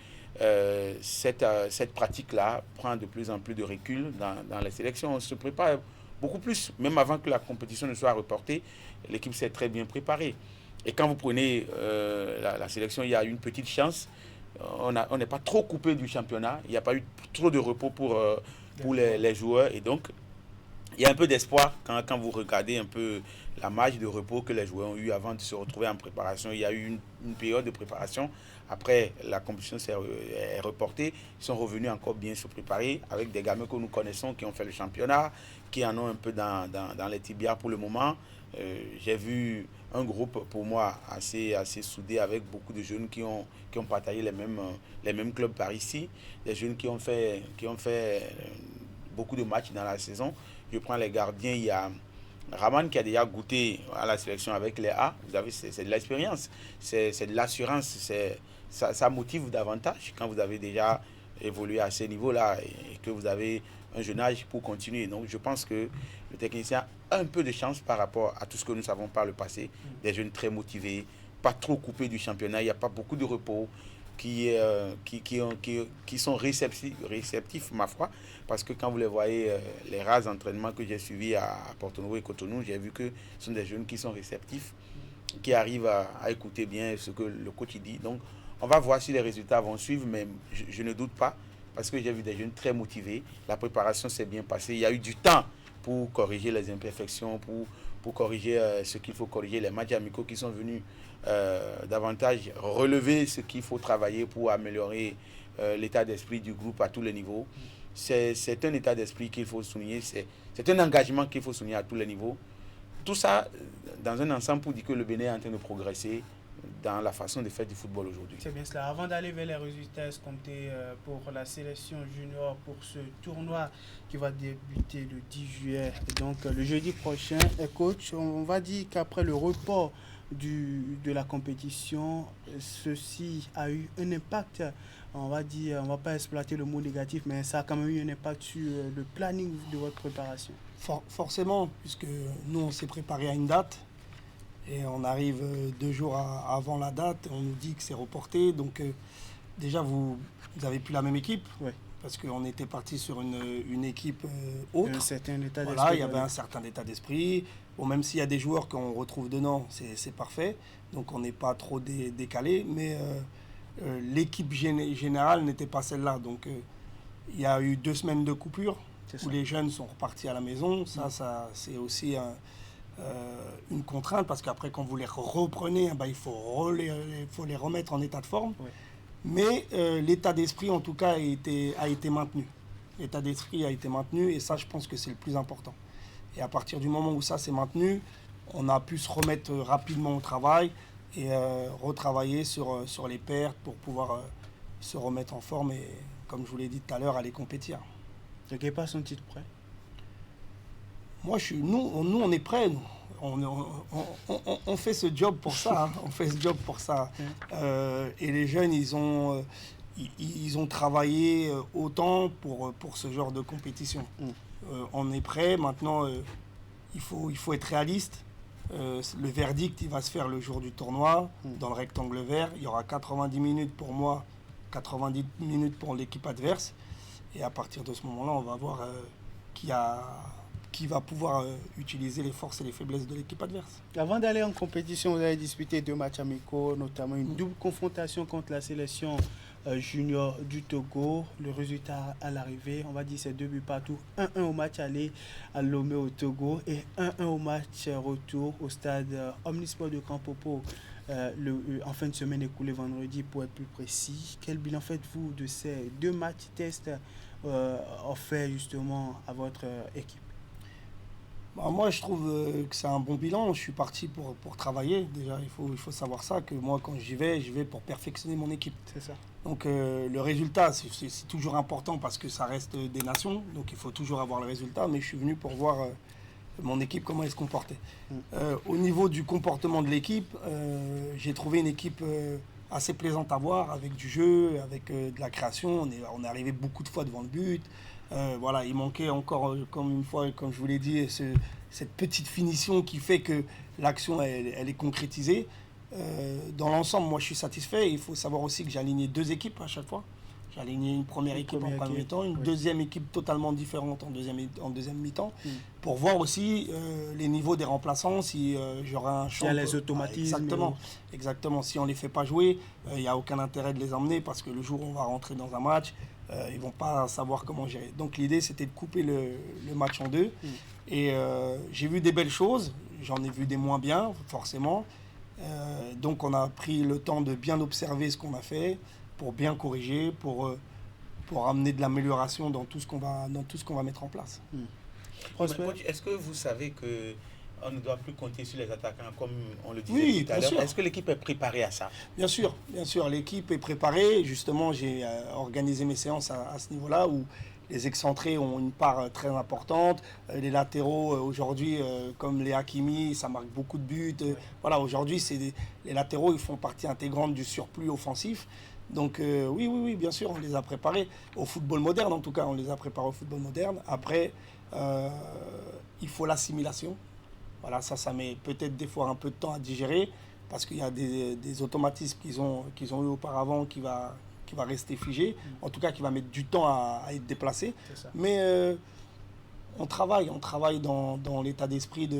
cette pratique-là prend de plus en plus de recul dans les sélections. On se prépare beaucoup plus, même avant que la compétition ne soit reportée, l'équipe s'est très bien préparée. Et quand vous prenez la sélection, il y a une petite chance. On n'est pas trop coupé du championnat. Il n'y a pas eu trop de repos pour les joueurs. Et donc, il y a un peu d'espoir quand vous regardez un peu la marge de repos que les joueurs ont eu avant de se retrouver en préparation. Il y a eu une période de préparation. Après, la compétition est reportée. Ils sont revenus encore bien se préparer avec des gamins que nous connaissons qui ont fait le championnat, qui en ont un peu dans les tibias pour le moment. J'ai vu un groupe pour moi assez soudé avec beaucoup de jeunes qui ont partagé les mêmes clubs par ici. Des jeunes qui ont fait beaucoup de matchs dans la saison. Je prends les gardiens, il y a Raman qui a déjà goûté à la sélection avec les A. Vous avez, c'est de l'expérience, c'est de l'assurance, ça motive davantage quand vous avez déjà évolué à ces niveaux-là et que vous avez un jeune âge pour continuer. Donc je pense que le technicien a un peu de chance par rapport à tout ce que nous savons par le passé. Des jeunes très motivés, pas trop coupés du championnat, il n'y a pas beaucoup de repos, qui sont réceptifs, ma foi, parce que quand vous les voyez, les rares entraînements que j'ai suivis à Porto-Novo et Cotonou, j'ai vu que ce sont des jeunes qui sont réceptifs, qui arrivent à écouter bien ce que le coach dit. Donc, on va voir si les résultats vont suivre, mais je ne doute pas, parce que j'ai vu des jeunes très motivés. La préparation s'est bien passée. Il y a eu du temps pour corriger les imperfections, pour corriger ce qu'il faut corriger, les matchs amicaux qui sont venus davantage relever ce qu'il faut travailler pour améliorer l'état d'esprit du groupe à tous les niveaux. C'est un état d'esprit qu'il faut souligner, c'est un engagement qu'il faut souligner à tous les niveaux. Tout ça dans un ensemble pour dire que le Bénin est en train de progresser dans la façon de faire du football aujourd'hui. C'est bien cela. Avant d'aller vers les résultats escomptés pour la sélection junior pour ce tournoi qui va débuter le 10 juillet, donc le jeudi prochain, coach, on va dire qu'après le report de la compétition, ceci a eu un impact, on va dire, on va pas exploiter le mot négatif, mais ça a quand même eu un impact sur le planning de votre préparation. Forcément, puisque nous on s'est préparé à une date et on arrive 2 jours avant la date, on nous dit que c'est reporté, donc déjà vous n'avez plus la même équipe. Ouais. Parce qu'on était parti sur une équipe autre. Un certain état d'esprit. Voilà, il y avait un certain état d'esprit. Bon, même s'il y a des joueurs qu'on retrouve dedans, c'est parfait. Donc on n'est pas trop décalé. Mais l'équipe générale n'était pas celle-là. Donc il y a eu 2 semaines de coupure où les jeunes sont repartis à la maison. Ça c'est aussi une contrainte parce qu'après, quand vous les reprenez, il faut les remettre en état de forme. Ouais. Mais l'état d'esprit, en tout cas, a été maintenu. L'état d'esprit a été maintenu et ça, je pense que c'est le plus important. Et à partir du moment où ça s'est maintenu, on a pu se remettre rapidement au travail et retravailler sur les pertes pour pouvoir se remettre en forme et, comme je vous l'ai dit tout à l'heure, aller compétir. Le Guépa sont-ils prêts? Nous, on est prêts, nous. On fait ce job pour ça, hein. On fait ce job pour ça. Et les jeunes, ils ont travaillé autant pour ce genre de compétition. On est prêts. Maintenant, il faut être réaliste. Le verdict, il va se faire le jour du tournoi, dans le rectangle vert. Il y aura 90 minutes pour moi, 90 minutes pour l'équipe adverse. Et à partir de ce moment-là, on va voir qui va pouvoir utiliser les forces et les faiblesses de l'équipe adverse. Avant d'aller en compétition, vous avez disputé 2 matchs amicaux, notamment une double confrontation contre la sélection junior du Togo. Le résultat à l'arrivée, on va dire c'est 2 buts partout. 1-1 au match aller à Lomé au Togo et 1-1 au match retour au stade Omnisport de Campopo en fin de semaine écoulée vendredi pour être plus précis. Quel bilan faites-vous de ces 2 matchs tests offerts justement à votre équipe? Moi, je trouve que c'est un bon bilan. Je suis parti pour travailler. Déjà, il faut savoir ça, que moi, quand j'y vais pour perfectionner mon équipe. C'est ça. Donc, le résultat, c'est toujours important parce que ça reste des nations. Donc, il faut toujours avoir le résultat. Mais je suis venu pour voir mon équipe, comment elle se comportait. Au niveau du comportement de l'équipe, j'ai trouvé une équipe assez plaisante à voir, avec du jeu, avec de la création. On est arrivé beaucoup de fois devant le but. Voilà, il manquait encore, comme je vous l'ai dit, cette petite finition qui fait que l'action elle est concrétisée. Dans l'ensemble, moi je suis satisfait. Il faut savoir aussi que j'ai aligné 2 équipes à chaque fois. J'ai aligné une première équipe en premier mi-temps, une deuxième équipe totalement différente en deuxième mi-temps, pour voir aussi les niveaux des remplaçants, si j'aurai un champ. Il y a les automatismes. Exactement. Si on ne les fait pas jouer, il n'y a aucun intérêt de les emmener parce que le jour où on va rentrer dans un match, ils ne vont pas savoir comment gérer. Donc l'idée, c'était de couper le match en 2 Et j'ai vu des belles choses, j'en ai vu des moins bien, forcément. Donc on a pris le temps de bien observer ce qu'on a fait, pour bien corriger, pour amener de l'amélioration dans tout ce qu'on va mettre en place. Coach, est-ce que vous savez qu'on ne doit plus compter sur les attaquants comme on le disait Oui, tout à l'heure? Est-ce que l'équipe est préparée à ça? Bien sûr, l'équipe est préparée. Justement, j'ai organisé mes séances à ce niveau-là où les excentrés ont une part très importante. Les latéraux, aujourd'hui, comme les Hakimi, ça marque beaucoup de buts. Voilà, aujourd'hui, les latéraux, ils font partie intégrante du surplus offensif. Donc oui, bien sûr, on les a préparés au football moderne, en tout cas, on les a préparés au football moderne. Après, il faut l'assimilation. Voilà, ça met peut-être des fois un peu de temps à digérer parce qu'il y a des automatismes qu'ils ont eu auparavant qui va rester figé, en tout cas qui va mettre du temps à être déplacé. Mais on travaille dans l'état d'esprit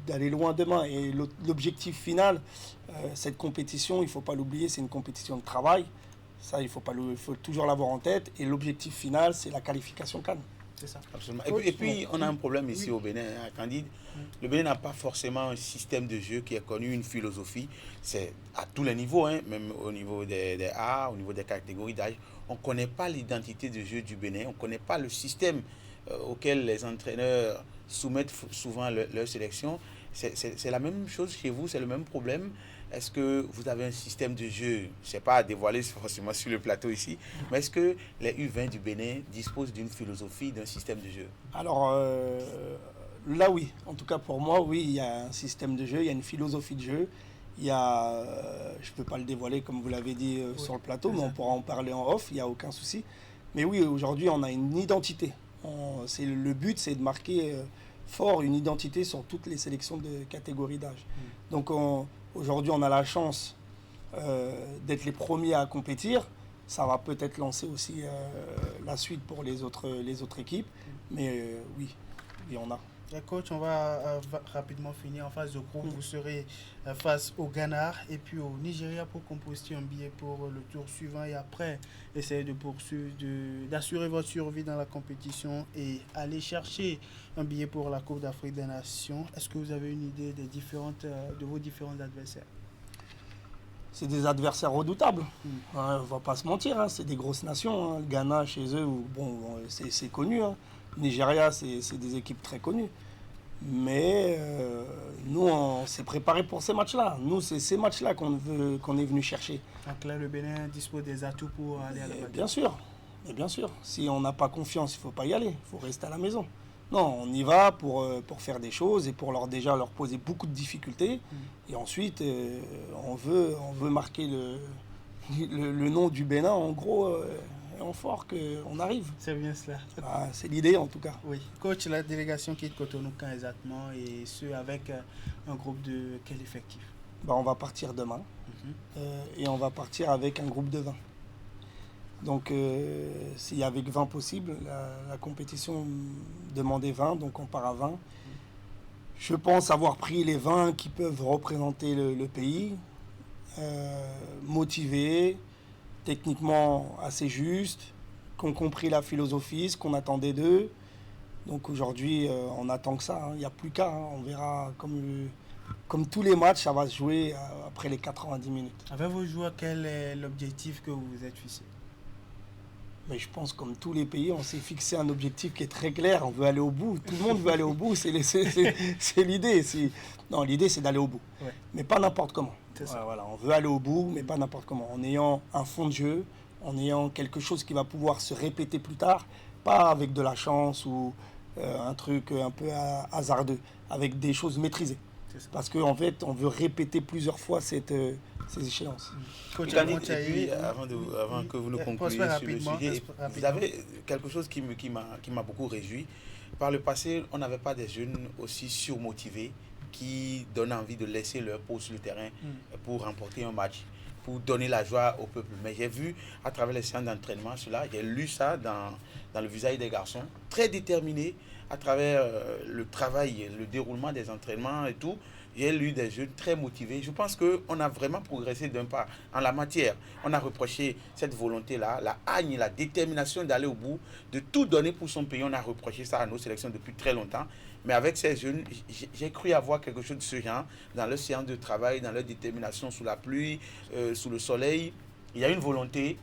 d'aller loin demain. Et l'objectif final, cette compétition, il ne faut pas l'oublier, c'est une compétition de travail. Ça, il faut toujours l'avoir en tête. Et l'objectif final, c'est la qualification CAN. C'est ça. Absolument. Et puis, on a un problème ici au Bénin, hein, Candide. Le Bénin n'a pas forcément un système de jeu qui est connu, une philosophie. C'est à tous les niveaux, hein, même au niveau des A, au niveau des catégories d'âge. On ne connaît pas l'identité de jeu du Bénin. On ne connaît pas le système auquel les entraîneurs soumettent souvent leur sélection. C'est la même chose chez vous, c'est le même problème. Est-ce que vous avez un système de jeu, je ne sais pas à dévoiler forcément sur le plateau ici, mais est-ce que les U20 du Bénin disposent d'une philosophie, d'un système de jeu? Alors là, oui. En tout cas, pour moi, oui, il y a un système de jeu, il y a une philosophie de jeu. Il y a, je ne peux pas le dévoiler comme vous l'avez dit sur le plateau, mais on pourra en parler en off, il n'y a aucun souci. Mais oui, aujourd'hui, on a une identité. Le but, c'est de marquer fort une identité sur toutes les sélections de catégories d'âge. Donc aujourd'hui, on a la chance d'être les premiers à compétir. Ça va peut-être lancer aussi la suite pour les autres équipes. Mais oui, on a. Coach, on va rapidement finir en phase de groupe. Vous serez face au Ghana et puis au Nigeria pour composer un billet pour le tour suivant et après essayer de poursuivre, d'assurer votre survie dans la compétition et aller chercher un billet pour la Coupe d'Afrique des Nations. Est-ce que vous avez une idée de vos différents adversaires? C'est des adversaires redoutables. On ne va pas se mentir, hein. C'est des grosses nations. Hein. Le Ghana, chez eux, c'est connu. Hein. Le Nigeria, c'est des équipes très connues. Mais nous, on s'est préparé pour ces matchs-là. Nous, c'est ces matchs-là qu'on est venu chercher. Donc là, le Bénin dispose des atouts pour aller à la bataille. Bien sûr. Et bien sûr. Si on n'a pas confiance, il ne faut pas y aller. Il faut rester à la maison. Non, on y va pour faire des choses et pour leur poser beaucoup de difficultés. Et ensuite, on veut marquer le nom du Bénin, en gros, en fort qu'on arrive. C'est bien cela. C'est l'idée, en tout cas. Oui. Coach, la délégation quitte Cotonou quand exactement et ce avec un groupe de quel effectif? On va partir demain et on va partir avec un groupe de 20. Donc, s'il y a avec 20 possible, la compétition demandait 20, donc on part à 20. Je pense avoir pris les 20 qui peuvent représenter le pays, motivés, techniquement assez justes, qui ont compris la philosophie, ce qu'on attendait d'eux. Donc aujourd'hui, on attend que ça, hein. Il n'y a plus qu'à, hein. On verra comme tous les matchs, ça va se jouer après les 90 minutes. Avec vos joueurs, quel est l'objectif que vous vous êtes fixé? Mais je pense comme tous les pays, on s'est fixé un objectif qui est très clair. On veut aller au bout. Tout le monde veut aller au bout. C'est l'idée. Non, l'idée, c'est d'aller au bout. Ouais. Mais pas n'importe comment. Voilà, on veut aller au bout, mais pas n'importe comment. En ayant un fond de jeu, en ayant quelque chose qui va pouvoir se répéter plus tard, pas avec de la chance ou un truc un peu hasardeux, avec des choses maîtrisées. Parce qu'en fait, on veut répéter plusieurs fois ces échéances. Et puis, avant que vous ne concluiez sur le sujet, vous avez quelque chose qui m'a beaucoup réjoui. Par le passé, on n'avait pas des jeunes aussi surmotivés qui donnent envie de laisser leur peau sur le terrain pour remporter un match, pour donner la joie au peuple. Mais j'ai vu à travers les séances d'entraînement cela, j'ai lu ça dans le visage des garçons, très déterminés à travers le travail, le déroulement des entraînements et tout. J'ai lu des jeunes très motivés. Je pense qu'on a vraiment progressé d'un pas en la matière. On a reproché cette volonté-là, la haine, la détermination d'aller au bout, de tout donner pour son pays. On a reproché ça à nos sélections depuis très longtemps. Mais avec ces jeunes, j'ai cru avoir quelque chose de ce genre dans leur séance de travail, dans leur détermination sous la pluie, sous le soleil. Il y a une volonté.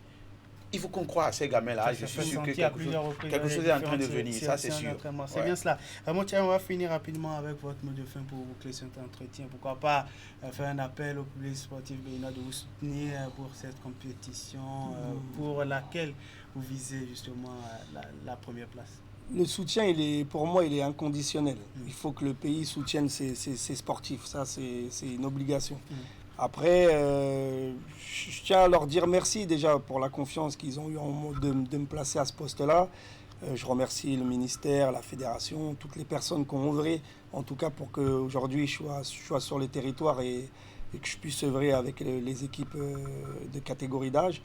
Il faut qu'on croie à ces gamins-là. Je suis sûr que quelque chose est en train de venir, ça c'est sûr. C'est bien cela. Tiens, on va finir rapidement avec votre mot de fin pour boucler cet entretien. Pourquoi pas faire un appel au public sportif béninois de vous soutenir pour cette compétition pour laquelle vous visez justement la première place. Le soutien, pour moi, il est inconditionnel. Il faut que le pays soutienne ses sportifs. Ça, c'est une obligation. Après, je tiens à leur dire merci déjà pour la confiance qu'ils ont eue de me placer à ce poste-là. Je remercie le ministère, la fédération, toutes les personnes qui ont œuvré, en tout cas pour qu'aujourd'hui je sois sur le territoire et que je puisse œuvrer avec les équipes de catégorie d'âge.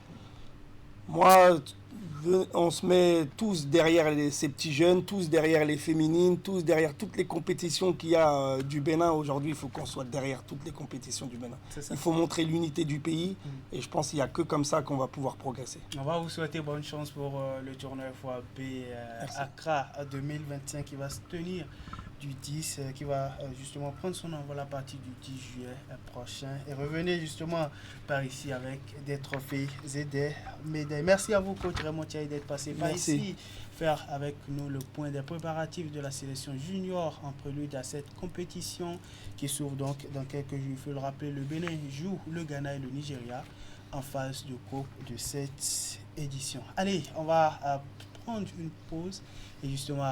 Moi, on se met tous derrière ces petits jeunes, tous derrière les féminines, tous derrière toutes les compétitions qu'il y a du Bénin. Aujourd'hui, il faut qu'on soit derrière toutes les compétitions du Bénin. Il faut montrer l'unité du pays et je pense qu'il n'y a que comme ça qu'on va pouvoir progresser. On va vous souhaiter bonne chance pour le tournoi FOAB Accra 2025 qui va se tenir du 10, qui va justement prendre son envol à partir du 10 juillet prochain et revenez justement par ici avec des trophées et des médailles. Merci à vous, coach Raymond Thiaye, d'être passé par ici, faire avec nous le point des préparatifs de la sélection junior en prélude à cette compétition qui s'ouvre donc dans quelques jours. Il faut le rappeler, le Bénin joue le Ghana et le Nigeria en phase de groupe de cette édition. Allez, on va prendre une pause et justement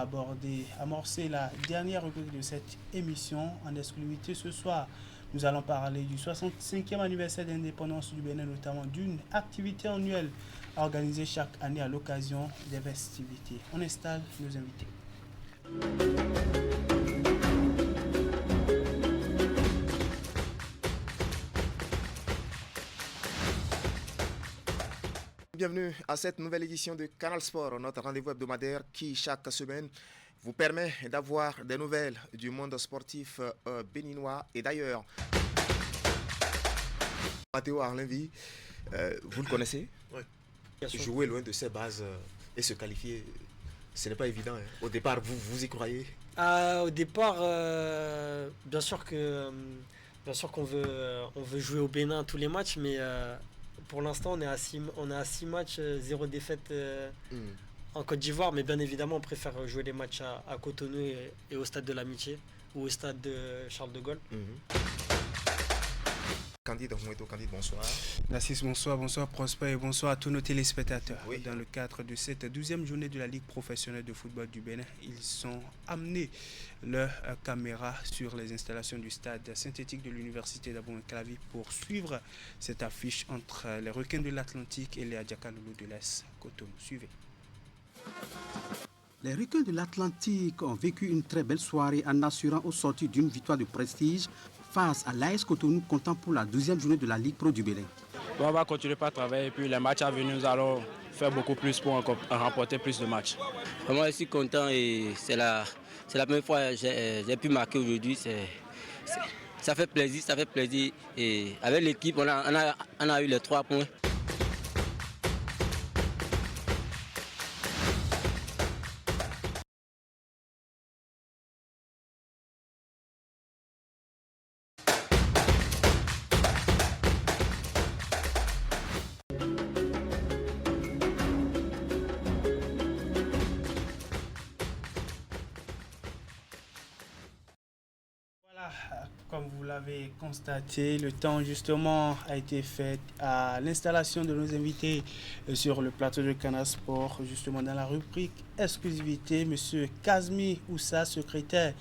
amorcer la dernière rubrique de cette émission en exclusivité ce soir. Nous allons parler du 65e anniversaire d'indépendance du Bénin, notamment d'une activité annuelle organisée chaque année à l'occasion des festivités. On installe nos invités. Bienvenue à cette nouvelle édition de Canal Sport, notre rendez-vous hebdomadaire qui, chaque semaine, vous permet d'avoir des nouvelles du monde sportif béninois et d'ailleurs. Matteo Arlenvi, vous le connaissez? Oui. Jouer loin de ses bases et se qualifier, ce n'est pas évident. Hein. Au départ, vous y croyez? Au départ, bien sûr qu'on veut jouer au Bénin tous les matchs, mais pour l'instant, on est à 6 matchs, 0 défaite en Côte d'Ivoire, mais bien évidemment, on préfère jouer les matchs à Cotonou et au stade de l'Amitié ou au stade de Charles de Gaulle. Candide Moueto, Candide, bonsoir. Nassis, bonsoir, bonsoir Prosper et bonsoir à tous nos téléspectateurs. Oui. Dans le cadre de cette 12e journée de la Ligue professionnelle de football du Bénin, ils ont amené leur caméra sur les installations du stade synthétique de l'université d'Abou-Clavi pour suivre cette affiche entre les requins de l'Atlantique et les Adjaka-Loulou de l'Est Cotonou. Suivez. Les requins de l'Atlantique ont vécu une très belle soirée en assurant au sortir d'une victoire de prestige face à l'AS Cotonou, comptant pour la 12e journée de la Ligue Pro du Bénin. On va continuer par travailler et puis les matchs à venir, nous allons faire beaucoup plus pour remporter plus de matchs. Moi, je suis content et c'est la première fois que j'ai pu marquer aujourd'hui. Ça fait plaisir et avec l'équipe, on a eu les 3 points. Comme vous l'avez constaté, le temps justement a été fait à l'installation de nos invités sur le plateau de Canal Sport, justement dans la rubrique exclusivité. Monsieur Kazmi Oussa, secrétaire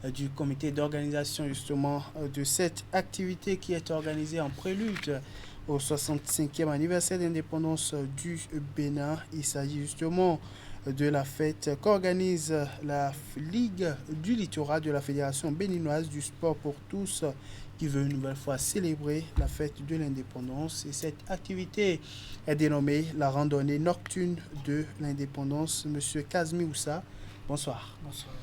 du comité d'organisation justement de cette activité qui est organisée en prélude au 65e anniversaire d'indépendance du Bénin. Il s'agit justement de la fête qu'organise la Ligue du littoral de la Fédération béninoise du sport pour tous qui veut une nouvelle fois célébrer la fête de l'indépendance. Et cette activité est dénommée la randonnée nocturne de l'indépendance. Monsieur Kazmi Oussa, bonsoir. Bonsoir.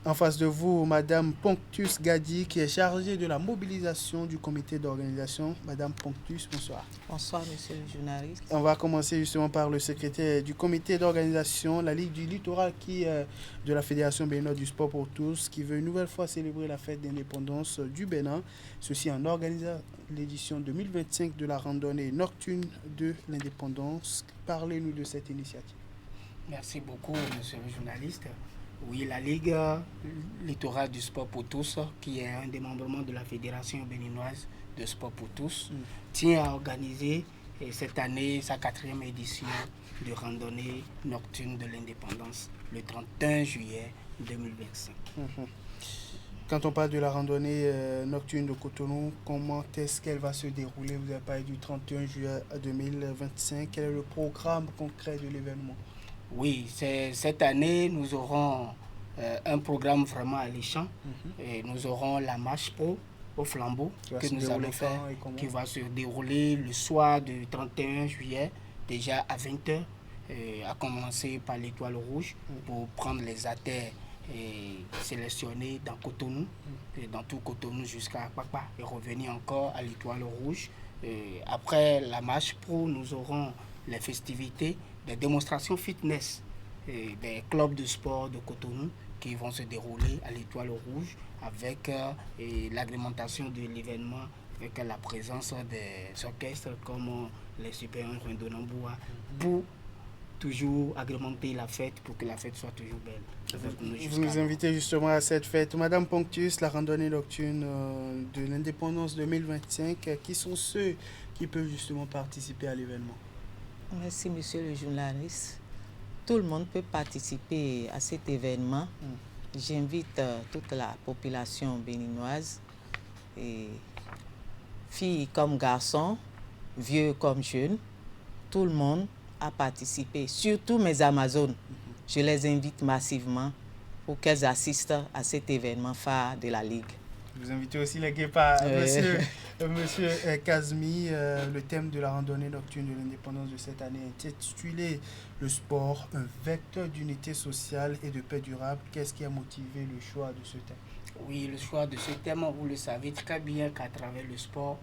En face de vous, Madame Ponctus Gadi, qui est chargée de la mobilisation du comité d'organisation. Madame Ponctus, bonsoir. Bonsoir, monsieur le journaliste. On va commencer justement par le secrétaire du comité d'organisation, la Ligue du Littoral, de la Fédération béninoise du sport pour tous, qui veut une nouvelle fois célébrer la fête d'indépendance du Bénin. Ceci en organisant l'édition 2025 de la randonnée nocturne de l'indépendance. Parlez-nous de cette initiative. Merci beaucoup, monsieur le journaliste. Oui, la Ligue littorale du sport pour tous, qui est un des membres de la Fédération béninoise de sport pour tous, tient à organiser cette année sa 4e édition de randonnée nocturne de l'indépendance le 31 juillet 2025. Quand on parle de la randonnée nocturne de Cotonou, comment est-ce qu'elle va se dérouler? Vous avez parlé du 31 juillet 2025. Quel est le programme concret de l'événement? Oui, cette année, nous aurons un programme vraiment alléchant. Et nous aurons la marche au flambeau que nous allons faire, qui va se dérouler le soir du 31 juillet, déjà à 20h, à commencer par l'Étoile Rouge pour prendre les artères sélectionnés dans Cotonou, dans tout Cotonou jusqu'à Akpakpa, et revenir encore à l'Étoile Rouge. Après la marche pro, nous aurons les festivités, des démonstrations fitness des clubs de sport de Cotonou qui vont se dérouler à l'Étoile Rouge avec l'agrémentation de l'événement, avec la présence des orchestres comme les Super Rindonamboua pour toujours agrémenter la fête pour que la fête soit toujours belle. Vous nous invitez justement à cette fête. Madame Ponctus, la randonnée nocturne de l'indépendance 2025, qui sont ceux qui peuvent justement participer à l'événement? Merci, monsieur le journaliste. Tout le monde peut participer à cet événement. J'invite toute la population béninoise, et filles comme garçons, vieux comme jeunes, tout le monde à participer, surtout mes Amazones. Je les invite massivement pour qu'elles assistent à cet événement phare de la Ligue. Vous invitez aussi les guépards. Monsieur Kazmi, le thème de la randonnée nocturne de l'indépendance de cette année est intitulé « Le sport, un vecteur d'unité sociale et de paix durable ». Qu'est-ce qui a motivé le choix de ce thème? Oui, le choix de ce thème, vous le savez très bien qu'à travers le sport,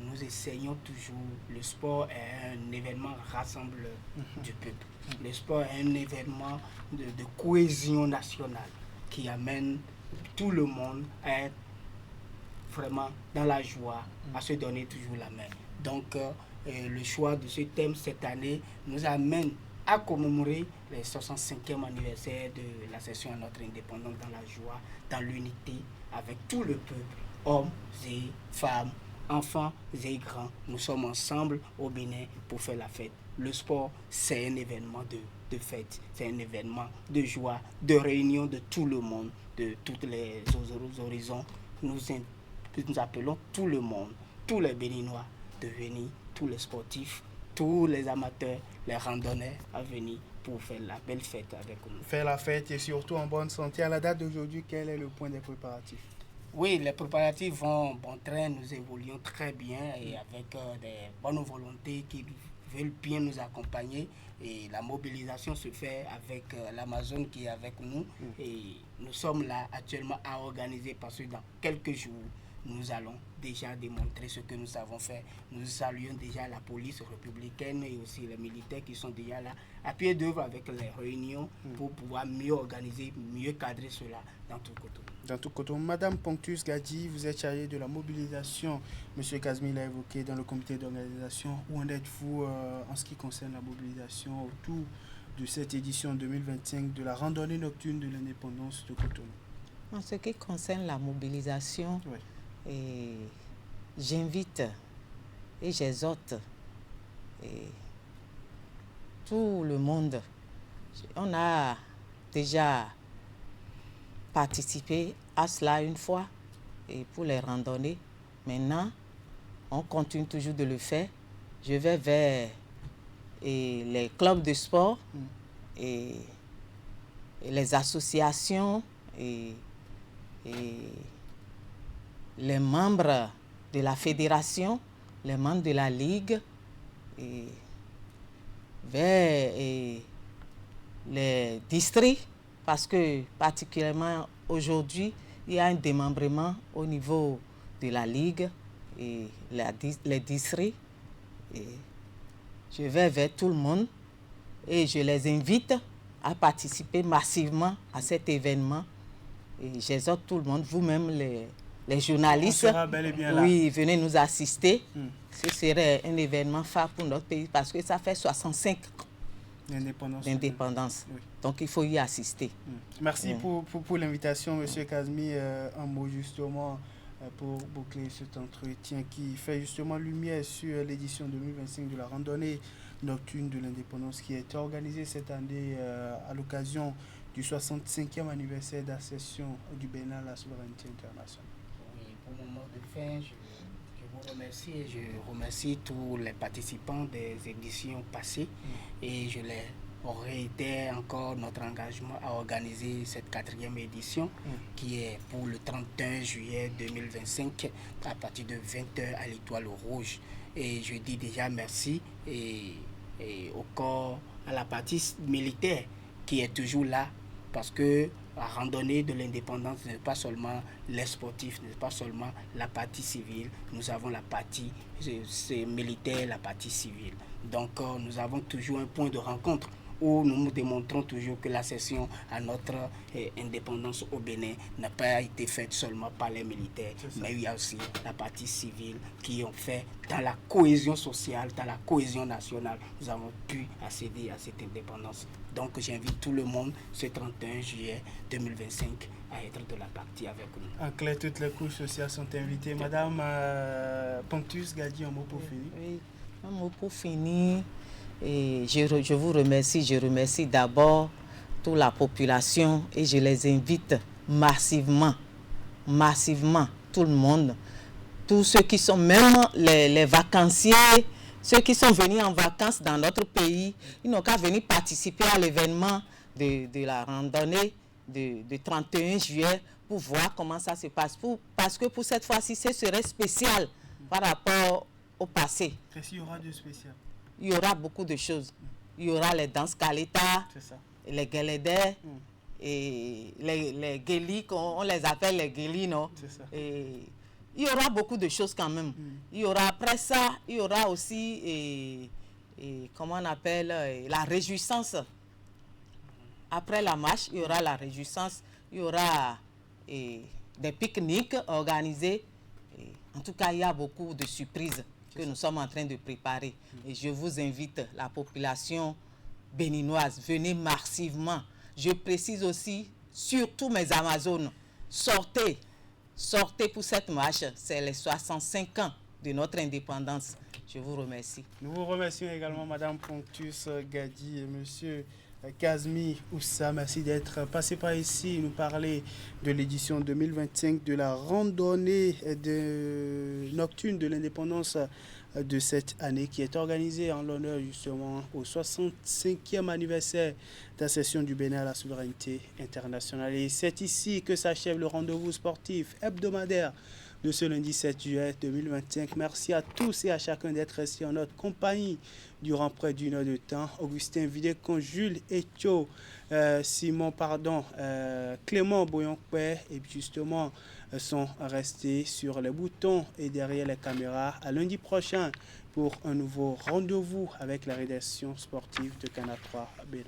nous essayons toujours. Le sport est un événement rassembleur du peuple. Le sport est un événement de cohésion nationale qui amène tout le monde à être vraiment dans la joie, à se donner toujours la main. Donc, le choix de ce thème cette année nous amène à commémorer le 65e anniversaire de la cession à notre indépendance dans la joie, dans l'unité, avec tout le peuple, hommes et femmes, enfants et grands. Nous sommes ensemble au Bénin pour faire la fête. Le sport, c'est un événement de fête, c'est un événement de joie, de réunion de tout le monde, de tous les horizons. Nous appelons tout le monde, tous les Béninois de venir, tous les sportifs, tous les amateurs, les randonneurs à venir pour faire la belle fête avec nous. Faire la fête et surtout en bonne santé. À la date d'aujourd'hui, quel est le point des préparatifs? Oui, les préparatifs vont bon train, nous évoluons très bien et avec des bonnes volontés qui veulent bien nous accompagner. Et la mobilisation se fait avec l'Amazon qui est avec nous. Et nous sommes là actuellement à organiser parce que dans quelques jours, nous allons déjà démontrer ce que nous savons faire. Nous saluons déjà la police républicaine et aussi les militaires qui sont déjà là à pied d'œuvre avec les réunions pour pouvoir mieux organiser, mieux cadrer cela dans tout Cotonou. Dans tout Cotonou. Madame Ponctus Gadi, vous êtes chargée de la mobilisation. Monsieur Kazmi l'a évoqué dans le comité d'organisation. Où en êtes-vous en ce qui concerne la mobilisation autour de cette édition 2025 de la randonnée nocturne de l'indépendance de Cotonou? En ce qui concerne la mobilisation, et j'invite et j'exhorte tout le monde. On a déjà participé à cela une fois et pour les randonnées. Maintenant, on continue toujours de le faire. Je vais vers les clubs de sport et les associations et les membres de la fédération, les membres de la ligue, vers les districts parce que particulièrement aujourd'hui, il y a un démembrement au niveau de la Ligue et les districts. Et je vais vers tout le monde et je les invite à participer massivement à cet événement. Et j'exhorte tout le monde, vous-même les journalistes, on sera bel et bien là. Oui, venez nous assister. Ce serait un événement phare pour notre pays parce que ça fait 65 ans d'indépendance. Oui. Donc il faut y assister. Merci pour l'invitation, M. Kazmi. Un mot justement pour boucler cet entretien qui fait justement lumière sur l'édition 2025 de la randonnée nocturne de l'indépendance qui a été organisée cette année à l'occasion du 65e anniversaire d'accession du Bénin à la souveraineté internationale. Oui, pour le moment de fin, je vous remercie et je remercie tous les participants des éditions passées et je les réitère encore notre engagement à organiser cette 4e édition qui est pour le 31 juillet 2025 à partir de 20h à l'Étoile Rouge. Et je dis déjà merci et au corps, à la partie militaire qui est toujours là parce que la randonnée de l'indépendance n'est pas seulement les sportifs, n'est pas seulement la partie civile, nous avons la partie militaire, la partie civile. Donc nous avons toujours un point de rencontre où nous démontrons toujours que l'accession à notre indépendance au Bénin n'a pas été faite seulement par les militaires, mais il y a aussi la partie civile qui ont fait dans la cohésion sociale, dans la cohésion nationale, nous avons pu accéder à cette indépendance. Donc j'invite tout le monde ce 31 juillet 2025 à être de la partie avec nous. En clair, toutes les couches sociales sont invitées. Madame Ponctus Gadji, un mot pour finir. Oui, un mot pour finir. Et je vous remercie, je remercie d'abord toute la population et je les invite massivement, tout le monde, tous ceux qui sont même les vacanciers, ceux qui sont venus en vacances dans notre pays, ils n'ont qu'à venir participer à l'événement de la randonnée de 31 juillet pour voir comment ça se passe. Parce que pour cette fois-ci, ce serait spécial par rapport au passé. Qu'est-ce qu'il y aura de spécial? Il y aura beaucoup de choses. Il y aura les danses kaleta, les guélédés, et les guélis, on les appelle les guélis, non? Et il y aura beaucoup de choses quand même. Il y aura après ça, il y aura aussi, comment on appelle, la réjouissance. Après la marche, il y aura la réjouissance, il y aura des pique-niques organisés. En tout cas, il y a beaucoup de surprises que nous sommes en train de préparer. Et je vous invite, la population béninoise, venez massivement. Je précise aussi, surtout mes Amazones, sortez pour cette marche. C'est les 65 ans de notre indépendance. Je vous remercie. Nous vous remercions également, Madame Ponctus Gadji et Monsieur Kazmi Oussa. Merci d'être passé par ici, nous parler de l'édition 2025 de la randonnée nocturne de l'indépendance de cette année qui est organisée en l'honneur justement au 65e anniversaire d'accession du Bénin à la souveraineté internationale. Et c'est ici que s'achève le rendez-vous sportif hebdomadaire de ce lundi 7 juillet 2025. Merci à tous et à chacun d'être restés en notre compagnie durant près d'une heure de temps. Augustin Vidécon, Jules Etio, Clément Boyon-Père et justement sont restés sur les boutons et derrière les caméras. À lundi prochain pour un nouveau rendez-vous avec la rédaction sportive de Canal 3 Bénin.